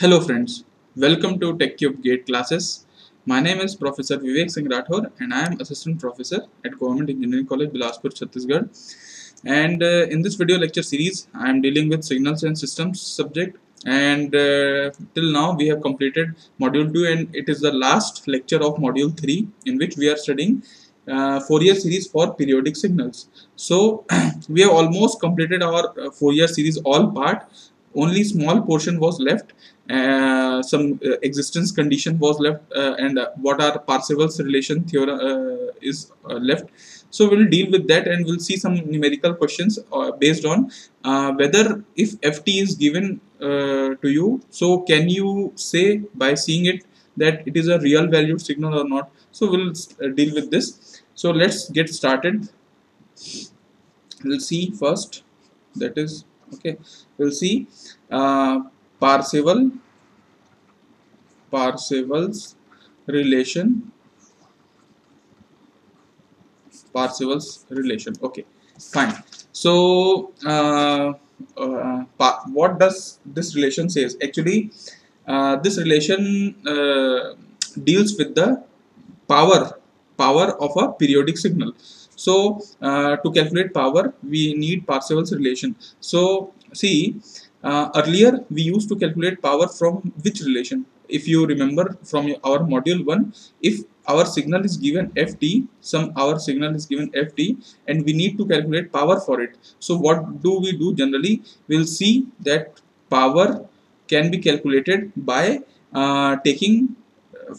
Hello friends, welcome to TechCube Gate classes. My name is Professor Vivek Singh Rathore and I am Assistant Professor at Government Engineering College, Bilaspur, Chhattisgarh. And in this video lecture series, I am dealing with Signals and Systems subject. And till now we have completed Module 2 and it is the last lecture of Module 3 in which we are studying Fourier series for periodic signals. So we have almost completed our Fourier series all part. Only small portion was left. Some existence condition was left, and what are Parseval's relation theorem is left. So we'll deal with that and we'll see some numerical questions based on whether if ft is given to you, so can you say by seeing it that it is a real valued signal or not. So we'll deal with this. So let's get started. We'll see first, that is okay, we'll see Parseval's relation. Parseval's relation. Okay, fine. So what does this relation says? Actually, this relation deals with the power of a periodic signal. So to calculate power, we need Parseval's relation. So see, earlier we used to calculate power from which relation? If you remember from our module 1, if our signal is given ft, our signal is given ft, and we need to calculate power for it. So what do we do generally? We'll see that power can be calculated by taking,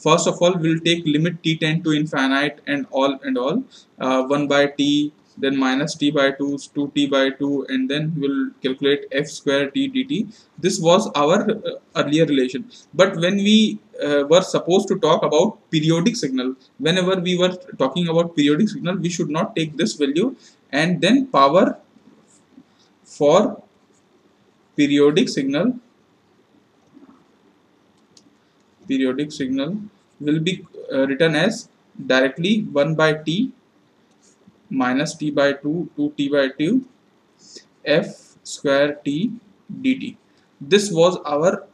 first of all we'll take limit t tend to infinite and all 1 by t, then minus t by 2, 2t by 2, and then we'll calculate f square t dt. This was our earlier relation. But when we were supposed to talk about periodic signal, whenever we were talking about periodic signal, we should not take this value and then power for periodic signal will be written as directly 1 by t minus t by 2, 2t by 2, f square t dt. This was our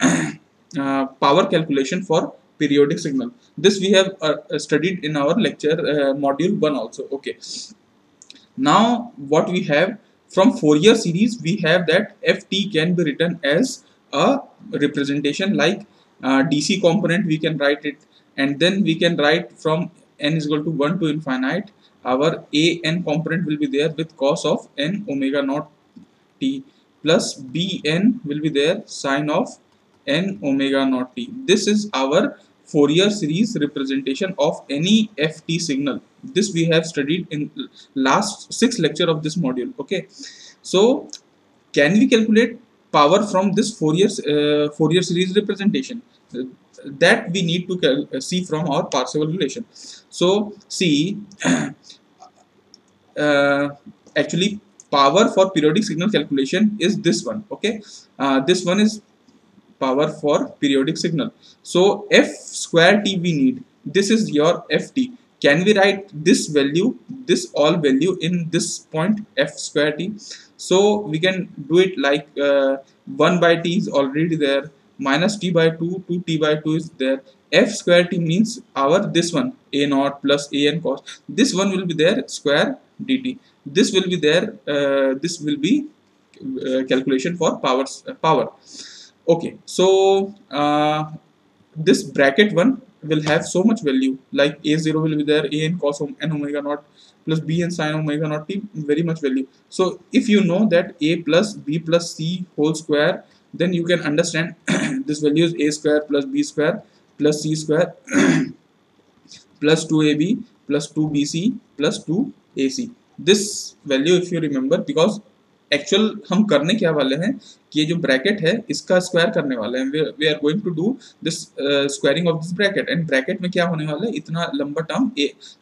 power calculation for periodic signal. This we have studied in our lecture module 1 also. Okay. Now what we have from Fourier series, we have that ft can be written as a representation like DC component. We can write it, and then we can write from n is equal to 1 to infinite. Our an component will be there with cos of n omega naught t, plus bn will be there sine of n omega naught t. This is our Fourier series representation of any ft signal. This we have studied in last 6 lecture of this module. Okay, so can we calculate power from this Fourier series representation? That we need to see from our Parseval relation. So see, actually power for periodic signal calculation is this one. Okay, this one is power for periodic signal. So f square t we need. This is your ft. Can we write this value, this all value in this point f square t? So we can do it like 1 by t is already there, minus t by 2, 2t by 2 is there. F square t means our this one, a naught plus an cos. This one will be there square dt. This will be there. This will be calculation for power. Okay, so this bracket one will have so much value, like a0 will be there, an cos n omega naught plus b and sine omega naught t, very much value. So if you know that a plus b plus c whole square, then you can understand this value is a square plus b square plus c square plus 2ab plus 2bc plus 2ac. This value if you remember, because actual हम करने क्या वाले हैं कि ये जो bracket है इसका स्क्वायर करने वाले हैं. We are going to do this squaring of this bracket, and bracket में क्या होने वाला है, इतना लंबा टर्म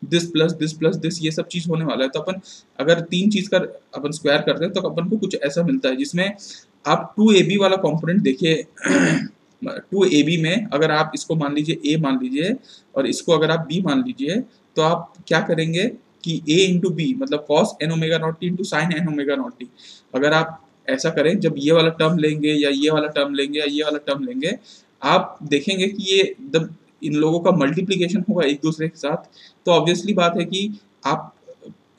दिस प्लस दिस ये सब चीज होने वाला है. तो अपन अगर 3 चीज का अपन स्क्वायर करते हैं तो अपन को कुछ ऐसा मिलता है जिसमें आप 2ab वाला कॉम्पोनेंट देखिए. 2ab में अगर आप इसको मान लीजिए a मान लीजिए और इसको अगर आप b मान लीजिए, तो आप क्या करेंगे कि a इंटू बी मतलब cos n omega naught T into sine n omega naught T. अगर आप ऐसा करें, जब ये वाला टर्म लेंगे या ये वाला टर्म लेंगे या ये वाला टर्म लेंगे, आप देखेंगे कि ये जब इन लोगों का मल्टीप्लिकेशन होगा एक दूसरे के साथ, तो ऑब्वियसली बात है कि आप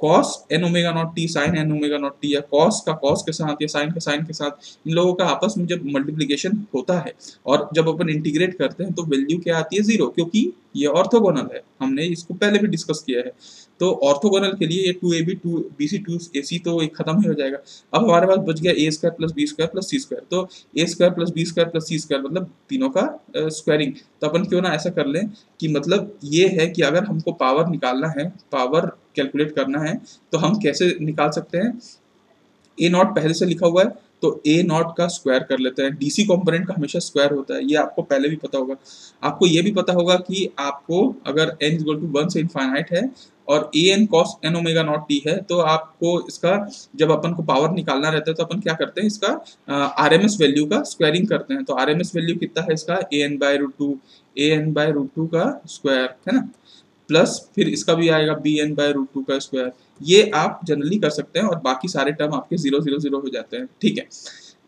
cos N omega naught t sine n omega naught t या कॉस का कॉस के साथ या साइन का साइन के साथ, इन लोगों का आपस में जब मल्टीप्लिकेशन होता है और जब अपन इंटीग्रेट करते हैं तो वैल्यू क्या आती है 0, क्योंकि ये ऑर्थोगोनल है। हमने इसको पहले भी डिस्कस किया है। तो ऑर्थोगोनल के लिए ये 2ab 2bc 2ac तो एक खत्म ही हो जाएगा। अब हमारे पास बच गया a square plus b square plus c square. तो a square plus b square plus c square मतलब तीनों का स्क्वायरिंग। तो अपन क्यों ना ऐसा कर लें कि मतलब ये है कि अगर हमको पावर निकालना है, पावर कैलकुलेट करना है, तो हम कैसे निकाल सकते हैं। ए नॉट पहले से लिखा हुआ है तो ए नॉट का स्क्वायर कर लेते हैं। डीसी कंपोनेंट का हमेशा स्क्वायर होता है, ये आपको पहले भी पता होगा। आपको ये भी पता होगा कि आपको अगर n इक्वल टू 1 से इनफाइनाइट है और A N cos N omega naught T है, तो आपको इसका जब अपन को पावर निकालना रहता है तो अपन क्या करते हैं, इसका आरएमएस वैल्यू का स्क्वायरिंग करते हैं। तो आरएमएस वैल्यू कितना है इसका, A N by root two, A N by root two का स्क्वायर है ना, प्लस फिर इसका भी आएगा B N by root two का स्क्वायर। ये आप जनरली कर सकते हैं और बाकी सारे टर्म आपके 0 0 0 हो जाते हैं। ठीक है,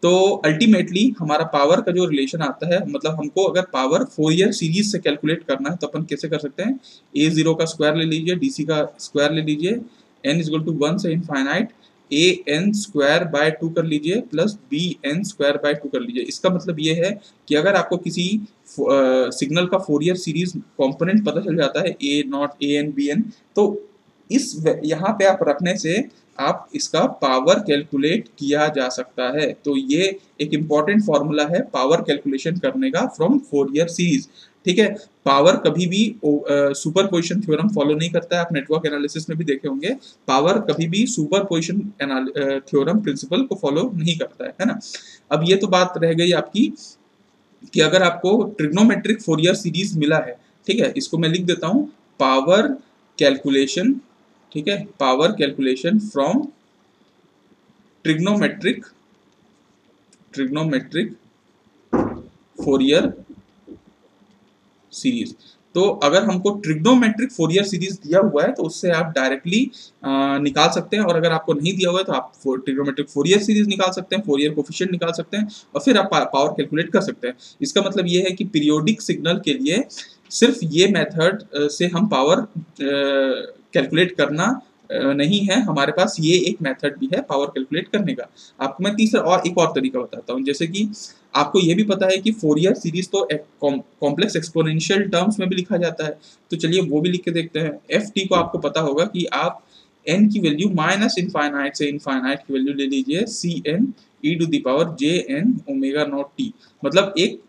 तो अल्टीमेटली हमारा पावर का जो रिलेशन आता है, मतलब हमको अगर पावर फोरियर सीरीज से कैलकुलेट करना है तो अपन कैसे कर सकते हैं, ए जीरो का स्क्वायर ले लीजिए, डीसी का स्क्वायर ले लीजिए, एन इक्वल टू 1 से infinite a N square by 2 कर लीजिए plus B N square by 2 कर लीजिए। इसका मतलब ये है कि अगर आपको किसी सिग्नल का फोरियर सीरीज कंपोनेंट पता चल जाता है A naught A N B N, तो इस यहाँ पे आप रखने से आप इसका पावर कैलकुलेट किया जा सकता है। तो ये एक इम्पॉर्टेंट फॉर्मूला है पावर कैलकुलेशन करने का फ्रॉम फोरियर सीरीज। ठीक है, पावर कभी भी सुपरपोजिशन थ्योरम फॉलो नहीं करता है। आप नेटवर्क एनालिसिस में भी देखे होंगे, पावर कभी भी सुपरपोजिशन थ्योरम प्रिंसिपल को फॉलो नहीं करता है ना। अब ये तो बात रह गई आपकी कि अगर आपको ट्रिग्नोमेट्रिक फोरियर सीरीज मिला है, ठीक है, इसको मैं लिख देता हूं, पावर कैलकुलेशन, ठीक है, power calculation from trigonometric Fourier series. तो अगर हमको ट्रिग्नोमेट्रिक फोरियर सीरीज दिया हुआ है तो उससे आप डायरेक्टली निकाल सकते हैं, और अगर आपको नहीं दिया हुआ है तो आप ट्रिग्नोमेट्रिक फोरियर सीरीज निकाल सकते हैं, फोरियर कोफिशिएंट निकाल सकते हैं और फिर आप पावर कैलकुलेट कर सकते हैं। इसका मतलब ये है कि पीरियोडिक सिग्नल के लिए सिर्फ ये मेथड से हम पावर कैलकुलेट करना नहीं है, हमारे पास ये एक मेथड भी है पावर कैलकुलेट करने का। आपको मैं तीसरा और एक और तरीका बताता हूँ। जैसे कि आपको ये भी पता है कि फोरियर सीरीज तो कॉम्प्लेक्स एक्सपोनेंशियल टर्म्स में भी लिखा जाता है, तो चलिए वो भी लिख के देखते हैं। एफ टी को आपको पता होगा कि आप n की वैल्यू माइनस इनफाइनाइट से इनफाइनाइट की वैल्यू ले लीजिए c n e to the power j N omega naught t. मतलब एक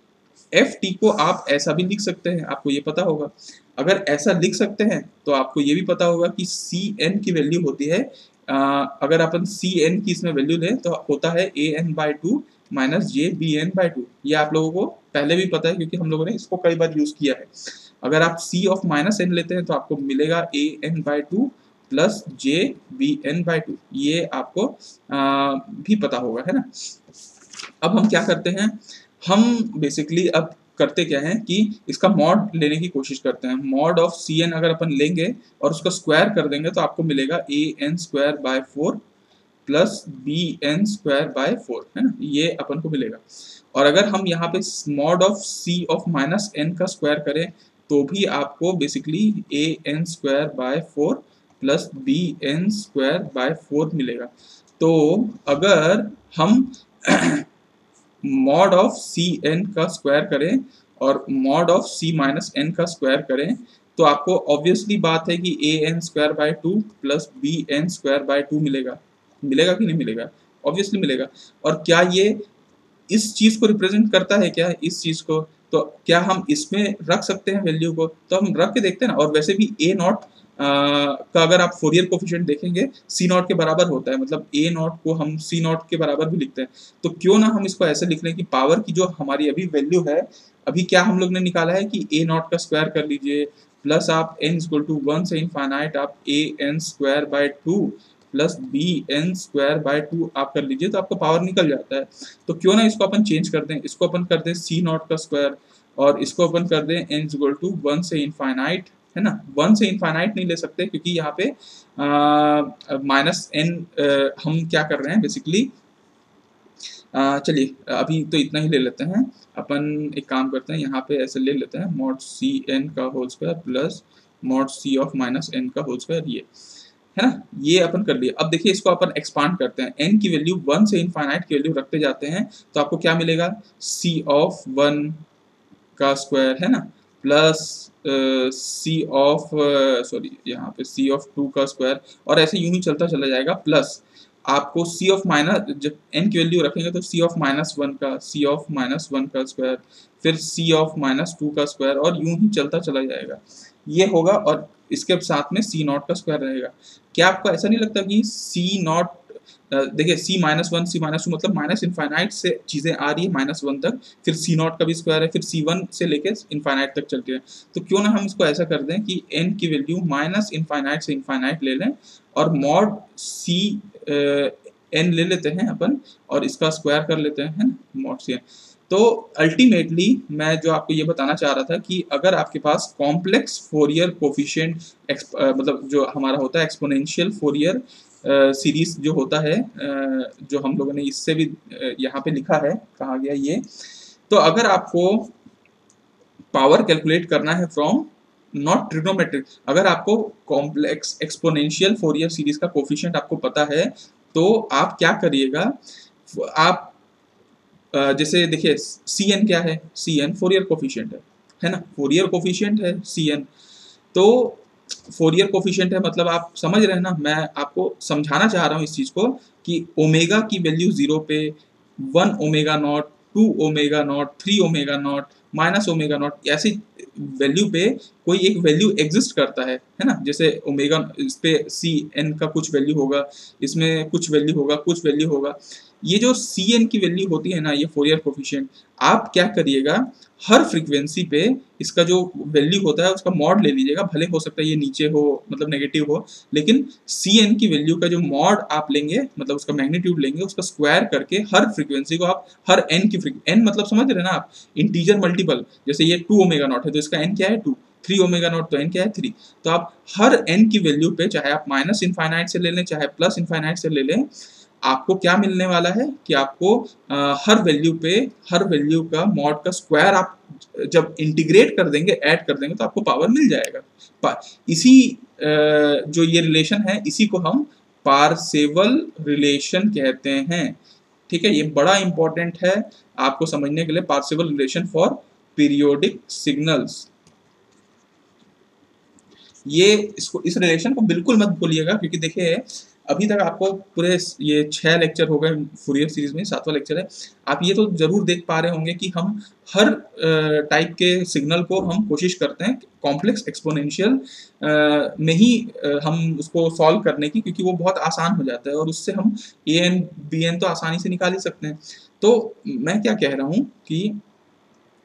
एफ टी को आप ऐसा भी लिख सकते हैं, आपको ये पता होगा। अगर ऐसा लिख सकते हैं तो आपको ये भी पता होगा कि सी एन की वैल्यू होती है, अगर अपन सी एन की इसमें वैल्यू लें तो होता है A N by two minus J B N by two. ये आप लोगों को पहले भी पता है क्योंकि हम लोगों ने इसको कई बार यूज किया है। अगर आप सी ऑफ माइनस एन लेते हैं तो आपको मिलेगा A N by two plus J B N by two. ये आपको भी पता होगा, है ना। अब हम क्या करते हैं, हम बेसिकली अब करते क्या है कि इसका मॉड लेने की कोशिश करते हैं। मॉड ऑफ सी एन अगर अपन लेंगे और उसका स्क्वायर कर देंगे तो आपको मिलेगा A N square by 4 plus B N square by 4, है ना, ये अपन को मिलेगा। और अगर हम यहाँ पे mod of C of minus N का स्क्वायर करें तो भी आपको basically A N square by 4 plus B N square by 4 मिलेगा। तो अगर हम मॉड ऑफ सी एन का स्क्वायर करें और mod of C minus N का स्क्वायर करें तो आपको ऑब्वियसली बात है कि A N square by 2 plus B N square by 2 मिलेगा। मिलेगा कि नहीं मिलेगा, ऑब्वियसली मिलेगा। और क्या ये इस चीज को रिप्रेजेंट करता है, क्या इस चीज को, तो क्या हम इसमें रख सकते हैं वैल्यू को, तो हम रख के देखते हैं ना। और वैसे भी ए नॉट का अगर आप फोरियर कोफिशिएंट देखेंगे सी नॉट के बराबर होता है, मतलब ए नॉट को हम सी नॉट के बराबर भी लिखते हैं। तो क्यों ना हम इसको ऐसे लिख लें कि पावर की जो हमारी अभी वैल्यू है, अभी क्या हम लोग ने निकाला है कि ए नॉट का स्क्वायर कर लीजिए प्लस आप एन इक्वल टू 1 से इनफाइनाइट आप A N square by 2 plus B N square by 2 आप कर लीजिए तो आपको पावर निकल जाता है। तो क्यों ना इसको अपन चेंज कर दें, इसको अपन कर दें सी नॉट का स्क्वायर और इसको अपन कर दें एन इक्वल टू 1 से इनफाइनाइट, है ना। 1 से इनफाइनाइट नहीं ले सकते क्योंकि यहाँ पे माइनस एन हम क्या कर रहे हैं बेसिकली चलिए अभी तो इतना ही ले लेते हैं। अपन एक काम करते हैं, यहाँ पे ऐसे ले लेते हैं मॉड सी एन का whole square plus mod c of minus N का होल स्क्वायर, ये है ना, ये अपन कर लिए। अब देखिए इसको अपन एक्सपांड करते हैं, n की वैल्यू 1 से इनफाइनाइट की वैल्यू रखते जाते हैं, तो आपको क्या मिलेगा, c ऑफ 1 का स्क्वायर है ना, प्लस c ऑफ सॉरी यहाँ पे c ऑफ 2 का स्क्वायर, और ऐसे यूं ही चलता चला जाएगा, प्लस आपको c ऑफ माइनस, जब n की वैल्यू रखेंगे तो c ऑफ माइनस 1 का, c ऑफ माइनस 1 का स्क्वायर, फिर c ऑफ माइनस 2 का स्क्वायर, और यूं ही चलता चला जाएगा, ये होगा। और इसके साथ में c नॉट का स्क्वायर रहेगा। क्या आपको ऐसा नहीं लगता कि c नॉट, देखिए c माइनस 1 c माइनस 2 मतलब माइनस इनफाइनाइट से चीज़ें आ रही है माइनस 1 तक, फिर c नॉट का भी स्क्वायर है, फिर c1 से लेके इनफाइनाइट तक चलती है। तो क्यों ना हम इसको ऐसा कर दें कि n की वैल्यू माइनस इनफाइनाइट से इनफाइनाइट ले लें, और मॉड c n ले लेते हैं अपन, और इसका स्क्वायर कर लेते हैं, है ना, मॉड c n। तो अल्टीमेटली मैं जो आपको ये बताना चाह रहा था कि अगर आपके पास कॉम्प्लेक्स फोरियर कोफिशिएंट मतलब जो हमारा होता है एक्सपोनेंशियल फोरियर सीरीज जो होता है, जो हम लोगों ने इससे भी यहाँ पे लिखा है, कहा गया ये, तो अगर आपको पावर कैलकुलेट करना है फ्रॉम नॉट ट्रिग्नोमेट्रिक, अगर आपको कॉम्प्लेक्स एक्सपोनेंशियल फोरियर सीरीज का कोफिशिएंट आपको पता है, तो आप क्या करिएगा, आप जैसे देखिए सी एन क्या है, सी एन फोरियर कोफिशिएंट है ना, फोरियर कोफिशिएंट है सी एन। तो फोरियर कोफिशिएंट है मतलब आप समझ रहे हैं ना, मैं आपको समझाना चाह रहा हूँ इस चीज़ को कि ओमेगा की वैल्यू 0 पे 1 omega naught, 2 omega not, 3 omega not, minus omega naught, ऐसी वैल्यू पे कोई एक वैल्यू एग्जिस्ट करता है ना, जैसे ओमेगा इस पे सी एन का कुछ वैल्यू होगा, इसमें कुछ वैल्यू होगा, कुछ वैल्यू होगा। ये जो सी एन की वैल्यू होती है ना, ये फोरियर कोफिशिएंट, आप क्या करिएगा, हर फ्रीक्वेंसी पे इसका जो वैल्यू होता है उसका मॉड ले लीजिएगा, भले हो सकता है ये नीचे हो मतलब नेगेटिव हो, लेकिन सी एन की वैल्यू का जो मॉड आप लेंगे मतलब उसका मैग्नीट्यूड लेंगे, उसका स्क्वायर करके हर फ्रीक्वेंसी को आप हर एन की एन मतलब समझ रहे हैं ना आप, इंटीजर मल्टीपल, जैसे ये 2 ओमेगा नॉट है तो इसका एन क्या है 2, 3 ओमेगा नॉट तो एन क्या है 3, तो आप हर एन की वैल्यू पे चाहे आप माइनस इनफाइनाइट से ले लें चाहे प्लस इनफाइनाइट से ले लें, आपको क्या मिलने वाला है कि आपको हर वैल्यू पे हर वैल्यू का मॉड का स्क्वायर आप जब इंटीग्रेट कर देंगे, ऐड कर देंगे, तो आपको पावर मिल जाएगा। इसी जो ये रिलेशन है इसी को हम पार्सेवल रिलेशन कहते हैं। ठीक है, ये बड़ा इंपॉर्टेंट है आपको समझने के लिए, Parseval relation for periodic signals. ये इसको इस रिलेशन को बिल्कुल मत भूलिएगा, क्योंकि देखिए अभी तक आपको पूरे ये 6 लेक्चर हो गए फूरियर सीरीज में, 7वां लेक्चर है, आप ये तो जरूर देख पा रहे होंगे कि हम हर टाइप के सिग्नल को हम कोशिश करते हैं कॉम्प्लेक्स एक्सपोनेंशियल में ही हम उसको सॉल्व करने की, क्योंकि वो बहुत आसान हो जाता है और उससे हम ए एन बी एन तो आसानी से निकाल ही सकते हैं। तो मैं क्या कह रहा हूँ कि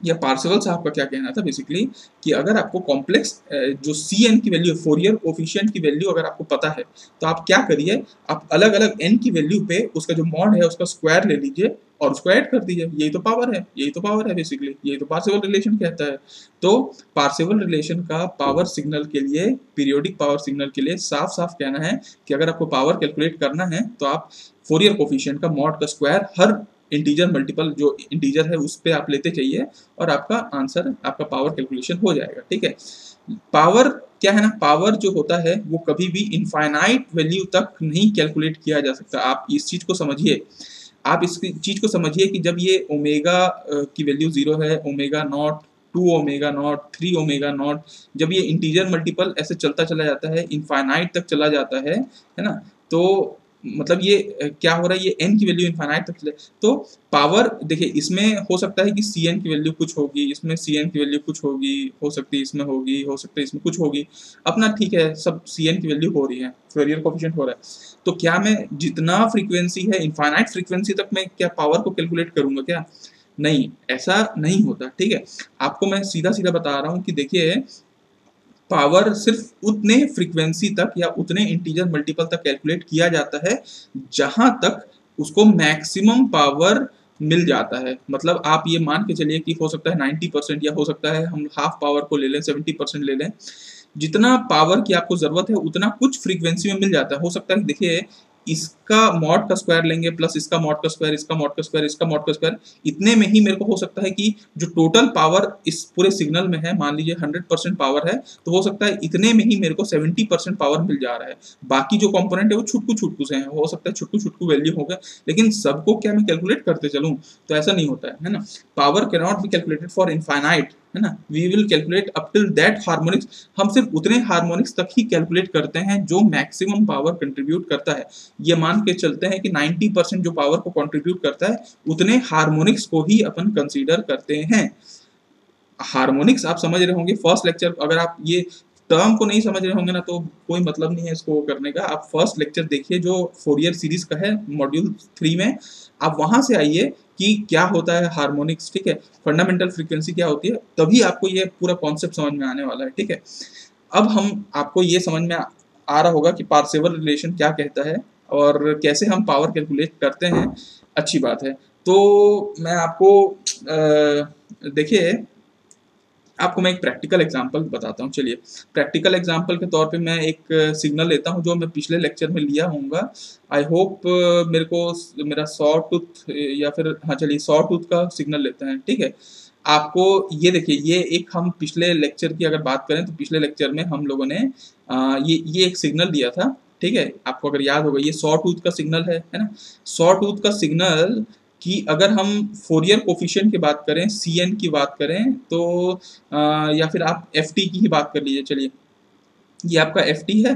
या पार्सेवल साहब का क्या कहना था बेसिकली कि अगर आपको कॉम्प्लेक्स जो सी एन की वैल्यू है, फोरियर कोफिशिएंट की वैल्यू अगर आपको पता है, तो आप क्या करिए, आप अलग अलग एन की वैल्यू पे उसका जो मॉड है उसका स्क्वायर ले लीजिए और उसको ऐड कर दीजिए। यही तो पावर है, यही तो पावर है बेसिकली, यही तो पार्सेवल रिलेशन कहता है। तो पार्सेवल रिलेशन का पावर सिग्नल के लिए, पीरियोडिक पावर सिग्नल के लिए साफ साफ कहना है कि अगर आपको पावर कैलकुलेट करना है तो आप फोरियर कोफिशिएंट का मॉड का स्क्वायर हर इंटीजर मल्टीपल जो इंटीजर है उस पर आप लेते जाइए और आपका आंसर, आपका पावर कैलकुलेशन हो जाएगा। ठीक है, पावर क्या है ना, पावर जो होता है वो कभी भी इनफाइनाइट वैल्यू तक नहीं कैलकुलेट किया जा सकता। आप इस चीज को समझिए, आप इस चीज को समझिए कि जब ये ओमेगा की वैल्यू 0 है, omega naught, 2 omega not, 3 omega not, जब ये इंटीजर मल्टीपल ऐसे चलता चला जाता है, इनफाइनाइट तक चला जाता है ना, तो मतलब ये क्या हो रहा है, ये n की वैल्यू इनफाइनाइट तक चले, तो पावर देखिए इसमें हो सकता है कि cn की वैल्यू कुछ होगी, इसमें cn की वैल्यू कुछ होगी, हो सकती है इसमें होगी, हो सकता है इसमें कुछ होगी, अपना ठीक है, सब cn की वैल्यू हो रही है, फोरियर कोफिशिएंट हो रहा है। तो क्या मैं जितना फ्रीक्वेंसी है, इनफाइनाइट फ्रीक्वेंसी तक मैं क्या पावर को कैलकुलेट करूंगा क्या? नहीं, ऐसा नहीं होता। ठीक है, आपको मैं सीधा सीधा बता रहा हूँ कि देखिए पावर सिर्फ उतने फ्रीक्वेंसी तक या उतने इंटीजर मल्टीपल तक कैलकुलेट किया जाता है जहां तक उसको मैक्सिमम पावर मिल जाता है। मतलब आप ये मान के चलिए कि हो सकता है 90% या हो सकता है हम हाफ पावर को ले लें, 70% ले लें, जितना पावर की आपको जरूरत है उतना कुछ फ्रीक्वेंसी में मिल जाता है। हो सकता है देखिए इसका मॉड का स्क्वायर लेंगे प्लस इसका मॉड का स्क्वायर, इसका मॉड का स्क्वायर, इसका मॉड का स्क्वायर, इतने में ही मेरे को हो सकता है कि जो टोटल पावर इस पूरे सिग्नल में है, मान लीजिए 100% पावर है, तो हो सकता है इतने में ही मेरे को 70% पावर मिल जा रहा है। बाकी जो कंपोनेंट है वो छुटकू छुटकू से हैं, हो सकता है छुटकू छुटकू वैल्यू होगा, लेकिन सबको क्या मैं कैलकुलेट करते चलूँ, तो ऐसा नहीं होता है ना। Power can not be calculated for infinite, है ना। We will calculate up till that harmonics, हम सिर्फ उतने हार्मोनिक्स तक ही कैलकुलेट करते हैं जो मैक्सिमम पावर कंट्रीब्यूट करता है। ये मान के चलते हैं कि 90% जो पावर को कंट्रीब्यूट करता है उतने हार्मोनिक्स को ही अपन कंसीडर करते हैं। हार्मोनिक्स आप समझ रहे होंगे, फर्स्ट लेक्चर अगर आप ये टर्म को नहीं समझ रहे होंगे ना, तो कोई मतलब नहीं है इसको करने का। आप फर्स्ट लेक्चर देखिए जो फोरियर सीरीज का है मॉड्यूल 3 में, आप वहां से आइए कि क्या होता है हार्मोनिक्स, ठीक है, फंडामेंटल फ्रीक्वेंसी क्या होती है, तभी आपको ये पूरा कॉन्सेप्ट समझ में आने वाला है, ठीक है। अब हम आपको ये समझ में आ रहा होगा कि पार्सेवल रिलेशन क्या कहता है और कैसे हम पावर कैलकुलेट करते हैं, अच्छी बात है। तो मैं आपको देखिए, आपको मैं एक प्रैक्टिकल एग्जांपल बताता हूँ। चलिए, प्रैक्टिकल एग्जांपल के तौर पे मैं एक सिग्नल लेता हूँ जो मैं पिछले लेक्चर में लिया होऊंगा। आई होप मेरे को मेरा सॉ टूथ या फिर हाँ चलिए सॉ टूथ का सिग्नल लेते हैं, ठीक है। आपको ये देखिए, ये एक हम पिछले लेक्चर की अगर बात करें तो पिछले लेक्चर में हम लोगों ने ये एक सिग्नल दिया था, ठीक है। आपको अगर याद होगा, ये सॉ टूथ का सिग्नल है ना। सॉ टूथ का सिग्नल कि अगर हम फोरियर कोफिशिएंट की बात करें, Cn की बात करें, तो या फिर आप ft की ही बात कर लीजिए। चलिए, ये आपका ft है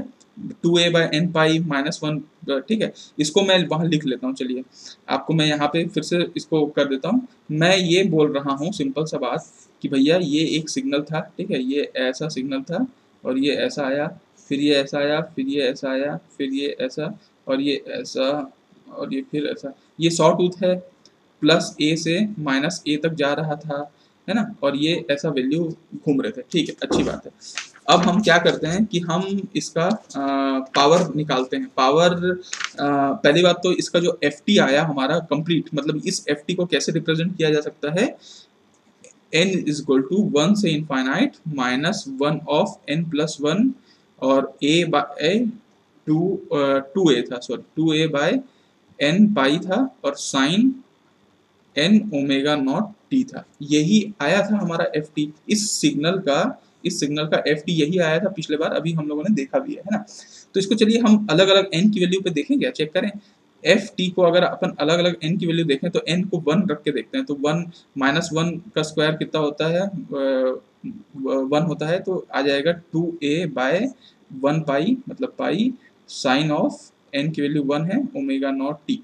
2a/n⁻⁻1, ठीक है। इसको मैं वहां लिख लेता हूँ। चलिए, आपको मैं यहाँ पे फिर से इसको कर देता हूँ। मैं ये बोल रहा हूँ सिंपल सा बात कि भैया ये एक सिग्नल था, ठीक है, ये ऐसा सिग्नल था और ये ऐसा आया, फिर ये ऐसा आया, फिर ये ऐसा आया, फिर ये ऐसा और ये ऐसा और ये फिर ऐसा। ये सॉ टूथ है, प्लस ए से माइनस ए तक जा रहा था, है ना, और ये ऐसा वैल्यू घूम रहे थे, ठीक है, अच्छी बात है। अब हम क्या करते हैं कि हम इसका पावर निकालते हैं। पावर पहली बात तो इसका जो ft आया हमारा कंप्लीट, मतलब इस ft को कैसे रिप्रेजेंट किया जा सकता है, n इज इक्वल टू 1 से infinite minus 1 of n plus 1 और a बाय 2a था, sorry 2a bye n pi था और sine n omega naught t था। यही आया था हमारा ft। इस सिग्नल का ft यही आया था पिछले बार, अभी हम लोगों ने देखा भी है ना। तो इसको चलिए हम अलग अलग n की वैल्यू पे देखें, क्या चेक करें। ft को अगर अपन अलग अलग n की वैल्यू देखें तो n को 1 रख के देखते हैं, तो 1 माइनस 1 का स्क्वायर कितना होता है, 1 होता है, तो आ जाएगा 2a बाय 1 पाई, मतलब पाई साइन ऑफ n की वैल्यू 1 है ओमेगा नॉट t,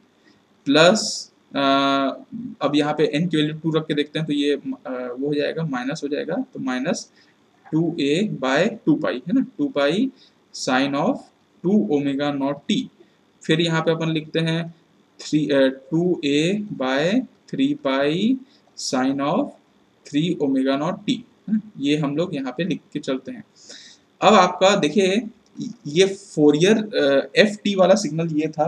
प्लस अब यहाँ पे n की वैल्यू 2 रख के देखते हैं, तो ये वो हो जाएगा, माइनस हो जाएगा, तो माइनस 2a बाय 2 पाई, है ना, 2 pi sine of 2 omega naught t। फिर यहाँ पे अपन लिखते हैं 2a by 3 pi sine of 3 omega naught t, है ना। ये हम लोग यहाँ पे लिख के चलते हैं। अब आपका देखिए, ये फोरियर ft वाला सिग्नल ये था,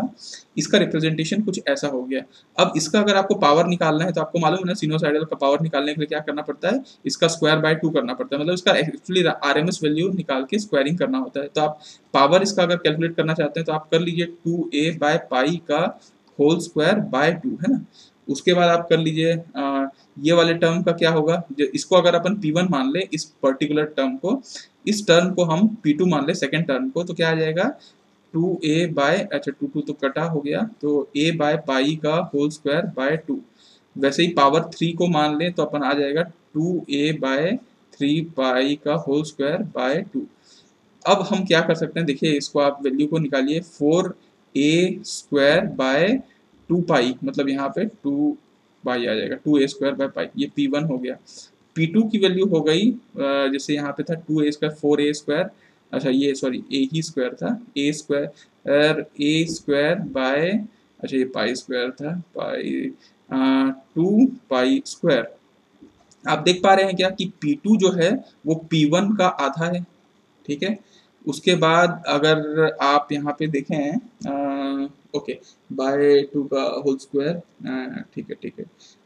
इसका रिप्रेजेंटेशन कुछ ऐसा हो गया। अब इसका अगर आपको पावर निकालना है तो आपको मालूम है ना, सिनोसाइडल का पावर निकालने के लिए क्या करना पड़ता है, इसका स्क्वायर बाय 2 करना पड़ता है, मतलब इसका एक्चुअली आरएमएस वैल्यू निकाल के स्क्वायरिंग करना होता है। तो आप पावर इसका अगर कैलकुलेट करना चाहते हैं तो आप कर लीजिए 2a बाय पाई का होल स्क्वायर बाय 2, है ना। उसके बाद आप कर लीजिए ये वाले टर्म का क्या होगा, इसको अगर अपन P1 मान ले, इस पर्टिकुलर टर्म को, इस टर्म को हम P2 मान ले, सेकेंड टर्म को, तो क्या आ जाएगा 2a बाय, अच्छा 2 तो कटा हो गया, तो a बाय पाई का होल स्क्वायर बाय 2। वैसे ही पावर 3 को मान ले तो अपन आ जाएगा 2a बाय 3 पाई का होल स्क्वायर बाय 2। अब हम क्या कर सकते हैं, देखिए इसको आप वैल्यू को निकालिए, 4a स्क्वायर बाय 2 पाई, मतलब यहाँ पे 2 पाई आ जाएगा, 2a स्क्वायर बाय पाई, ये P1 हो गया। P2 की वैल्यू हो गई, जैसे यहाँ पे था 2a स्क्वायर 4a स्क्वायर, अच्छा ये सॉरी a ही स्क्वायर था, a स्क्वायर बाय, अच्छा ये पाई स्क्वायर था, पाई 2 पाई स्क्वायर। आप देख पा रहे हैं क्या कि P2 जो है वो P1 का आधा है, ठीक है। उसके बाद अगर आप यहाँ पे देखें, ओके, बाय 2 का होल स्क्वायर, ठीक है,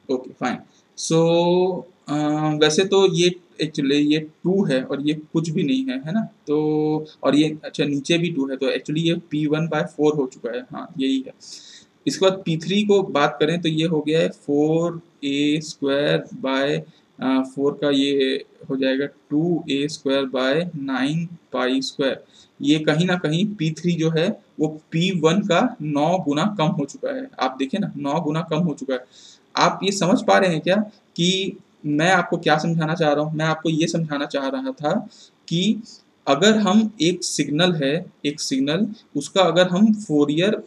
ओके फाइन। सो वैसे तो ये एक्चुअली ये 2 है और ये कुछ भी नहीं है, है ना? तो और ये अच्छा नीचे भी 2 है, तो एक्चुअली ये P1/4 हो चुका है, हाँ यही है। इसके बाद P3 को बात करें तो ये हो गया है 4a² बाय 4 का ये हो जाएगा 2a² बाय 9 पाई²। ये कहीं ना कहीं P3 जो है वो P1 का 9 गुना कम हो चुका है। आप देखें ना, 9 गुना कम हो चुका है। आप ये समझ पा रहे हैं क्या कि मैं आपको क्या समझाना चाह रहा हूँ? मैं आपको ये समझाना चाह रहा था कि अगर हम एक सिग्नल उसका अगर हम फोरियर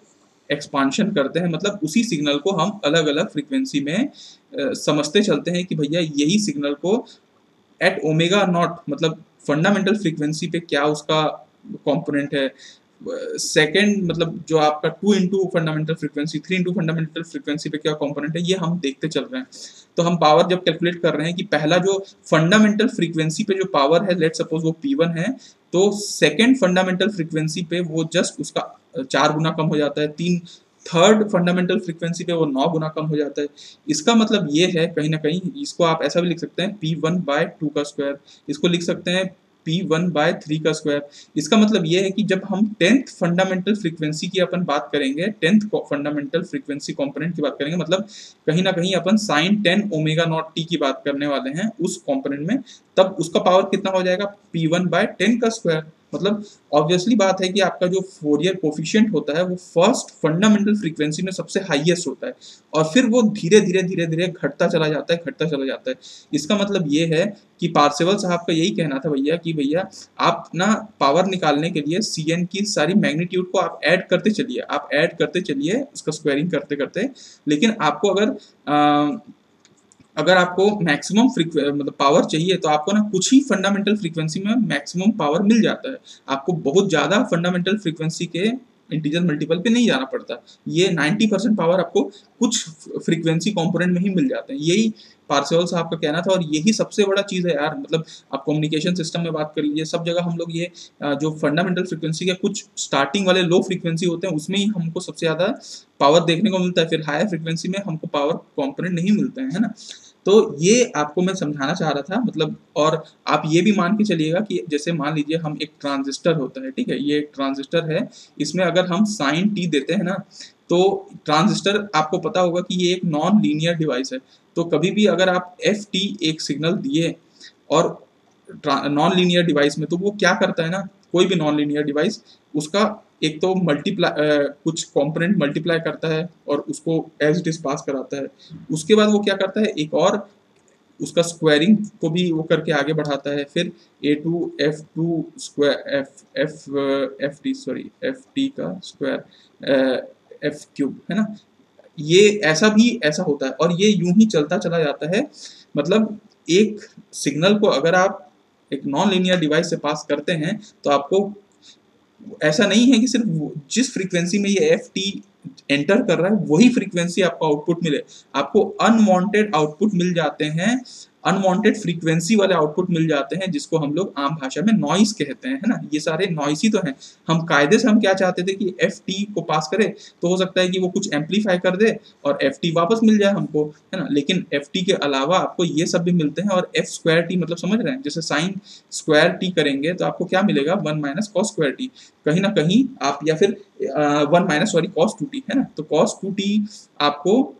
एक्सपांशन करते हैं, मतलब उसी सिग्नल को हम अलग अलग फ्रीक्वेंसी में समझते चलते हैं कि भैया यही सिग्नल को एट ओमेगा नॉट, मतलब फंडामेंटल फ्रीक्वेंसी पे क्या उसका कंपोनेंट है, सेकेंड मतलब जो आपका 2 into fundamental frequency 3 into fundamental frequency पे क्या कंपोनेंट है, ये हम देखते चल रहे हैं। तो हम पावर जब कैलकुलेट कर रहे हैं कि पहला जो फंडामेंटल फ्रीक्वेंसी पे जो पावर है, लेट सपोज वो P1 है, तो सेकेंड फंडामेंटल फ्रीक्वेंसी पे वो जस्ट उसका 4 गुना कम हो जाता है, तीन थर्ड फंडामेंटल फ्रीक्वेंसी पे वो 9 गुना कम हो जाता है। इसका मतलब ये है कहीं ना कहीं, इसको आप ऐसा भी लिख सकते हैं P1/2 का स्क्वायर, इसको लिख सकते हैं P1/3 का स्क्वायर। इसका मतलब ये है कि जब हम 10th फंडामेंटल फ्रीक्वेंसी की अपन बात करेंगे, 10th फंडामेंटल फ्रीक्वेंसी कंपोनेंट की बात करेंगे, मतलब कहीं ना कहीं अपन sin 10 ओमेगा नॉट टी की बात करने वाले हैं उस कंपोनेंट में, तब उसका पावर कितना हो जाएगा P1/10 का स्क्वायर। मतलब ऑब्वियसली बात है कि आपका जो फोरियर कोफिशिएंट होता है वो फर्स्ट फंडामेंटल फ्रीक्वेंसी में सबसे हाईएस्ट होता है और फिर वो धीरे धीरे घटता चला जाता है, घटता चला जाता है। इसका मतलब ये है कि पार्सेवल साहब का यही कहना था भैया कि भैया आप ना पावर निकालने के लिए Cn की सारी मैग्नीट्यूड को आप ऐड करते चलिए, आप ऐड करते चलिए उसका स्क्वायरिंग करते करते, लेकिन आपको अगर आपको मैक्सिमम मतलब पावर चाहिए तो आपको ना कुछ ही फंडामेंटल फ्रीक्वेंसी में मैक्सिमम पावर मिल जाता है। आपको बहुत ज़्यादा फंडामेंटल फ्रीक्वेंसी के इंटीजर मल्टीपल पे नहीं जाना पड़ता। ये 90% पावर आपको कुछ फ्रीक्वेंसी कंपोनेंट में ही मिल जाते हैं। यही पार्सेवल साहब का कहना था और यही सबसे बड़ा चीज़ है यार। मतलब आप कम्युनिकेशन सिस्टम में बात कर लीजिए, सब जगह हम लोग ये जो फंडामेंटल फ्रीक्वेंसी के कुछ स्टार्टिंग वाले लो फ्रीक्वेंसी होते हैं उसमें ही हमको सबसे ज़्यादा पावर देखने को मिलता है, फिर हायर फ्रीक्वेंसी में हमको पावर कंपोनेंट नहीं मिलते हैं, है ना। तो ये आपको मैं समझाना चाह रहा था, मतलब। और आप ये भी मान के चलिएगा कि जैसे मान लीजिए हम एक ट्रांजिस्टर होता है, ठीक है, ये एक ट्रांजिस्टर है, इसमें अगर हम साइन टी देते हैं ना, तो ट्रांजिस्टर आपको पता होगा कि ये एक नॉन लीनियर डिवाइस है। तो कभी भी अगर आप एफ टी एक सिग्नल दिए और नॉन लीनियर डिवाइस में, तो वो क्या करता है ना, कोई भी नॉन लीनियर डिवाइस उसका एक तो कुछ कंपोनेंट मल्टीप्लाई करता है और उसको एज इट इज पास कराता है। उसके बाद वो क्या करता है, एक और उसका स्क्वायरिंग को भी वो करके आगे बढ़ाता है, फिर A2 F2 square F T का स्क्वायर F³ है ना। ये ऐसा होता है और ये यूं ही चलता चला जाता है। मतलब एक सिग्नल को अगर आप एक नॉन लीनियर डिवाइस से पास करते हैं तो आपको ऐसा नहीं है कि सिर्फ जिस फ्रीक्वेंसी में ये एफ टी एंटर कर रहा है वही फ्रीक्वेंसी आपको आउटपुट मिले, आपको अनवांटेड आउटपुट मिल जाते हैं, अनवांटेड फ्रीक्वेंसी वाले आउटपुट मिल जाते हैं, जिसको हम लोग आम भाषा में नॉइस कहते हैं, है ना। ये सारे नॉइस ही तो हैं। हम कायदे से हम क्या चाहते थे कि एफ टी को पास करे तो हो सकता है कि वो कुछ एम्पलीफाई कर दे और एफ टी वापस मिल जाए हमको, है ना। लेकिन एफ टी के अलावा आपको ये सब भी मिलते हैं और F²T मतलब समझ रहे हैं, जैसे साइन स्क्वायर टी करेंगे तो आपको क्या मिलेगा 1 - cos²T कहीं ना कहीं आप, या फिर 1 - cos2t, है ना। तो cos2t आपको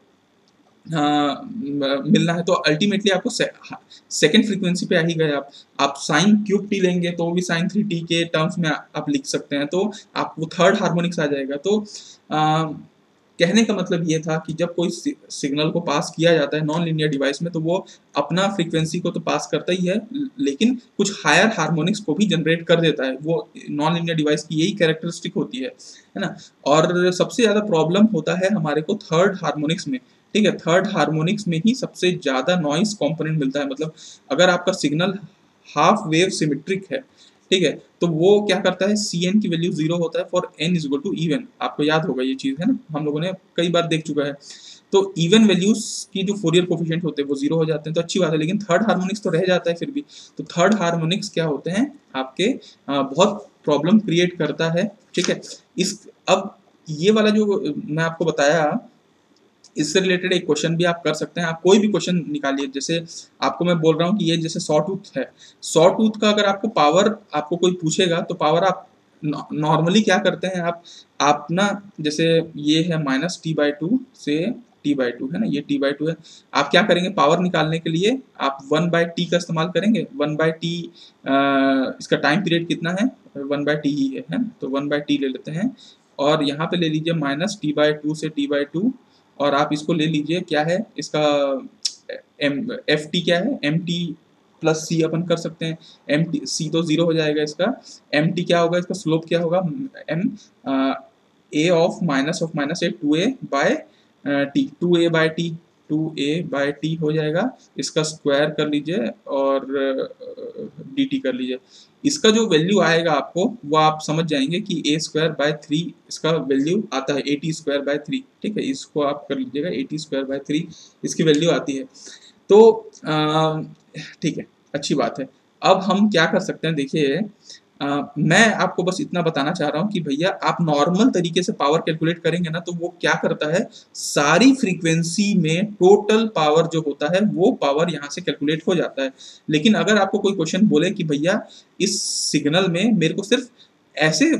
मिलना है, तो अल्टीमेटली आपको सेकेंड फ्रीक्वेंसी पे आ ही गए आप sin³ लेंगे तो भी sin3t के टर्म्स में आप लिख सकते हैं, तो आपको थर्ड हार्मोनिक्स आ जाएगा। तो कहने का मतलब ये था कि जब कोई सिग्नल को पास किया जाता है नॉन लीनियर डिवाइस में तो वो अपना फ्रीक्वेंसी को तो पास करता ही है, लेकिन कुछ हायर हार्मोनिक्स को भी जनरेट कर देता है। वो नॉन लीनियर डिवाइस की यही कैरेक्टरिस्टिक होती है ना। और सबसे ज़्यादा प्रॉब्लम होता है हमारे को थर्ड हार्मोनिक्स में, ठीक है। थर्ड हार्मोनिक्स में ही सबसे ज़्यादा नॉइस कॉम्पोनेंट मिलता है। मतलब अगर आपका सिग्नल हाफ वेव सिमेट्रिक है, ठीक है, तो वो क्या करता है, Cn की वैल्यू 0 होता है फॉर n = इवन। आपको याद होगा ये चीज़, है ना, हम लोगों ने कई बार देख चुका है। तो इवन वैल्यूज की जो फोरियर कोफिशिएंट होते हैं वो 0 हो जाते हैं, तो अच्छी बात है। लेकिन थर्ड हार्मोनिक्स तो रह जाता है फिर भी। तो थर्ड हार्मोनिक्स क्या होते हैं आपके, बहुत प्रॉब्लम क्रिएट करता है, ठीक है। अब ये वाला जो मैं आपको बताया इससे रिलेटेड एक क्वेश्चन भी आप कर सकते हैं। आप कोई भी क्वेश्चन निकालिए, जैसे आपको मैं बोल रहा हूँ कि ये जैसे सॉ टूथ है, सॉ टूथ का अगर आपको पावर आपको कोई पूछेगा तो पावर आप नॉर्मली क्या करते हैं, आप ना जैसे ये है -t/2 से t/2 है ना, ये t/2 है, आप क्या करेंगे पावर निकालने के लिए आप 1/t का इस्तेमाल करेंगे। 1/t इसका टाइम पीरियड कितना है, 1/t ही है ना, तो 1/t ले लेते हैं और यहाँ पे ले लीजिए -t/2 से t/2 और आप इसको ले लीजिए, क्या है इसका एफ टी क्या है, एम टी प्लस सी अपन कर सकते हैं। एम टी सी तो जीरो हो जाएगा, इसका एम टी क्या होगा, इसका स्लोप क्या होगा, m a of -a 2a by t, 2a by t, 2a by t हो जाएगा। इसका स्क्वायर कर लीजिए और डी टी कर लीजिए। इसका जो वैल्यू आएगा आपको वो आप समझ जाएंगे कि a²/3 इसका वैल्यू आता है, at²/3। ठीक है, इसको आप कर लीजिएगा, at²/3 इसकी वैल्यू आती है। तो ठीक है, अच्छी बात है। अब हम क्या कर सकते हैं, देखिए मैं आपको बस इतना बताना चाह रहा हूँ कि भैया आप नॉर्मल तरीके से पावर कैलकुलेट करेंगे ना, तो वो क्या करता है, सारी फ्रीक्वेंसी में टोटल पावर जो होता है वो पावर यहाँ से कैलकुलेट हो जाता है। लेकिन अगर आपको कोई क्वेश्चन बोले कि भैया इस सिग्नल में मेरे को सिर्फ ऐसे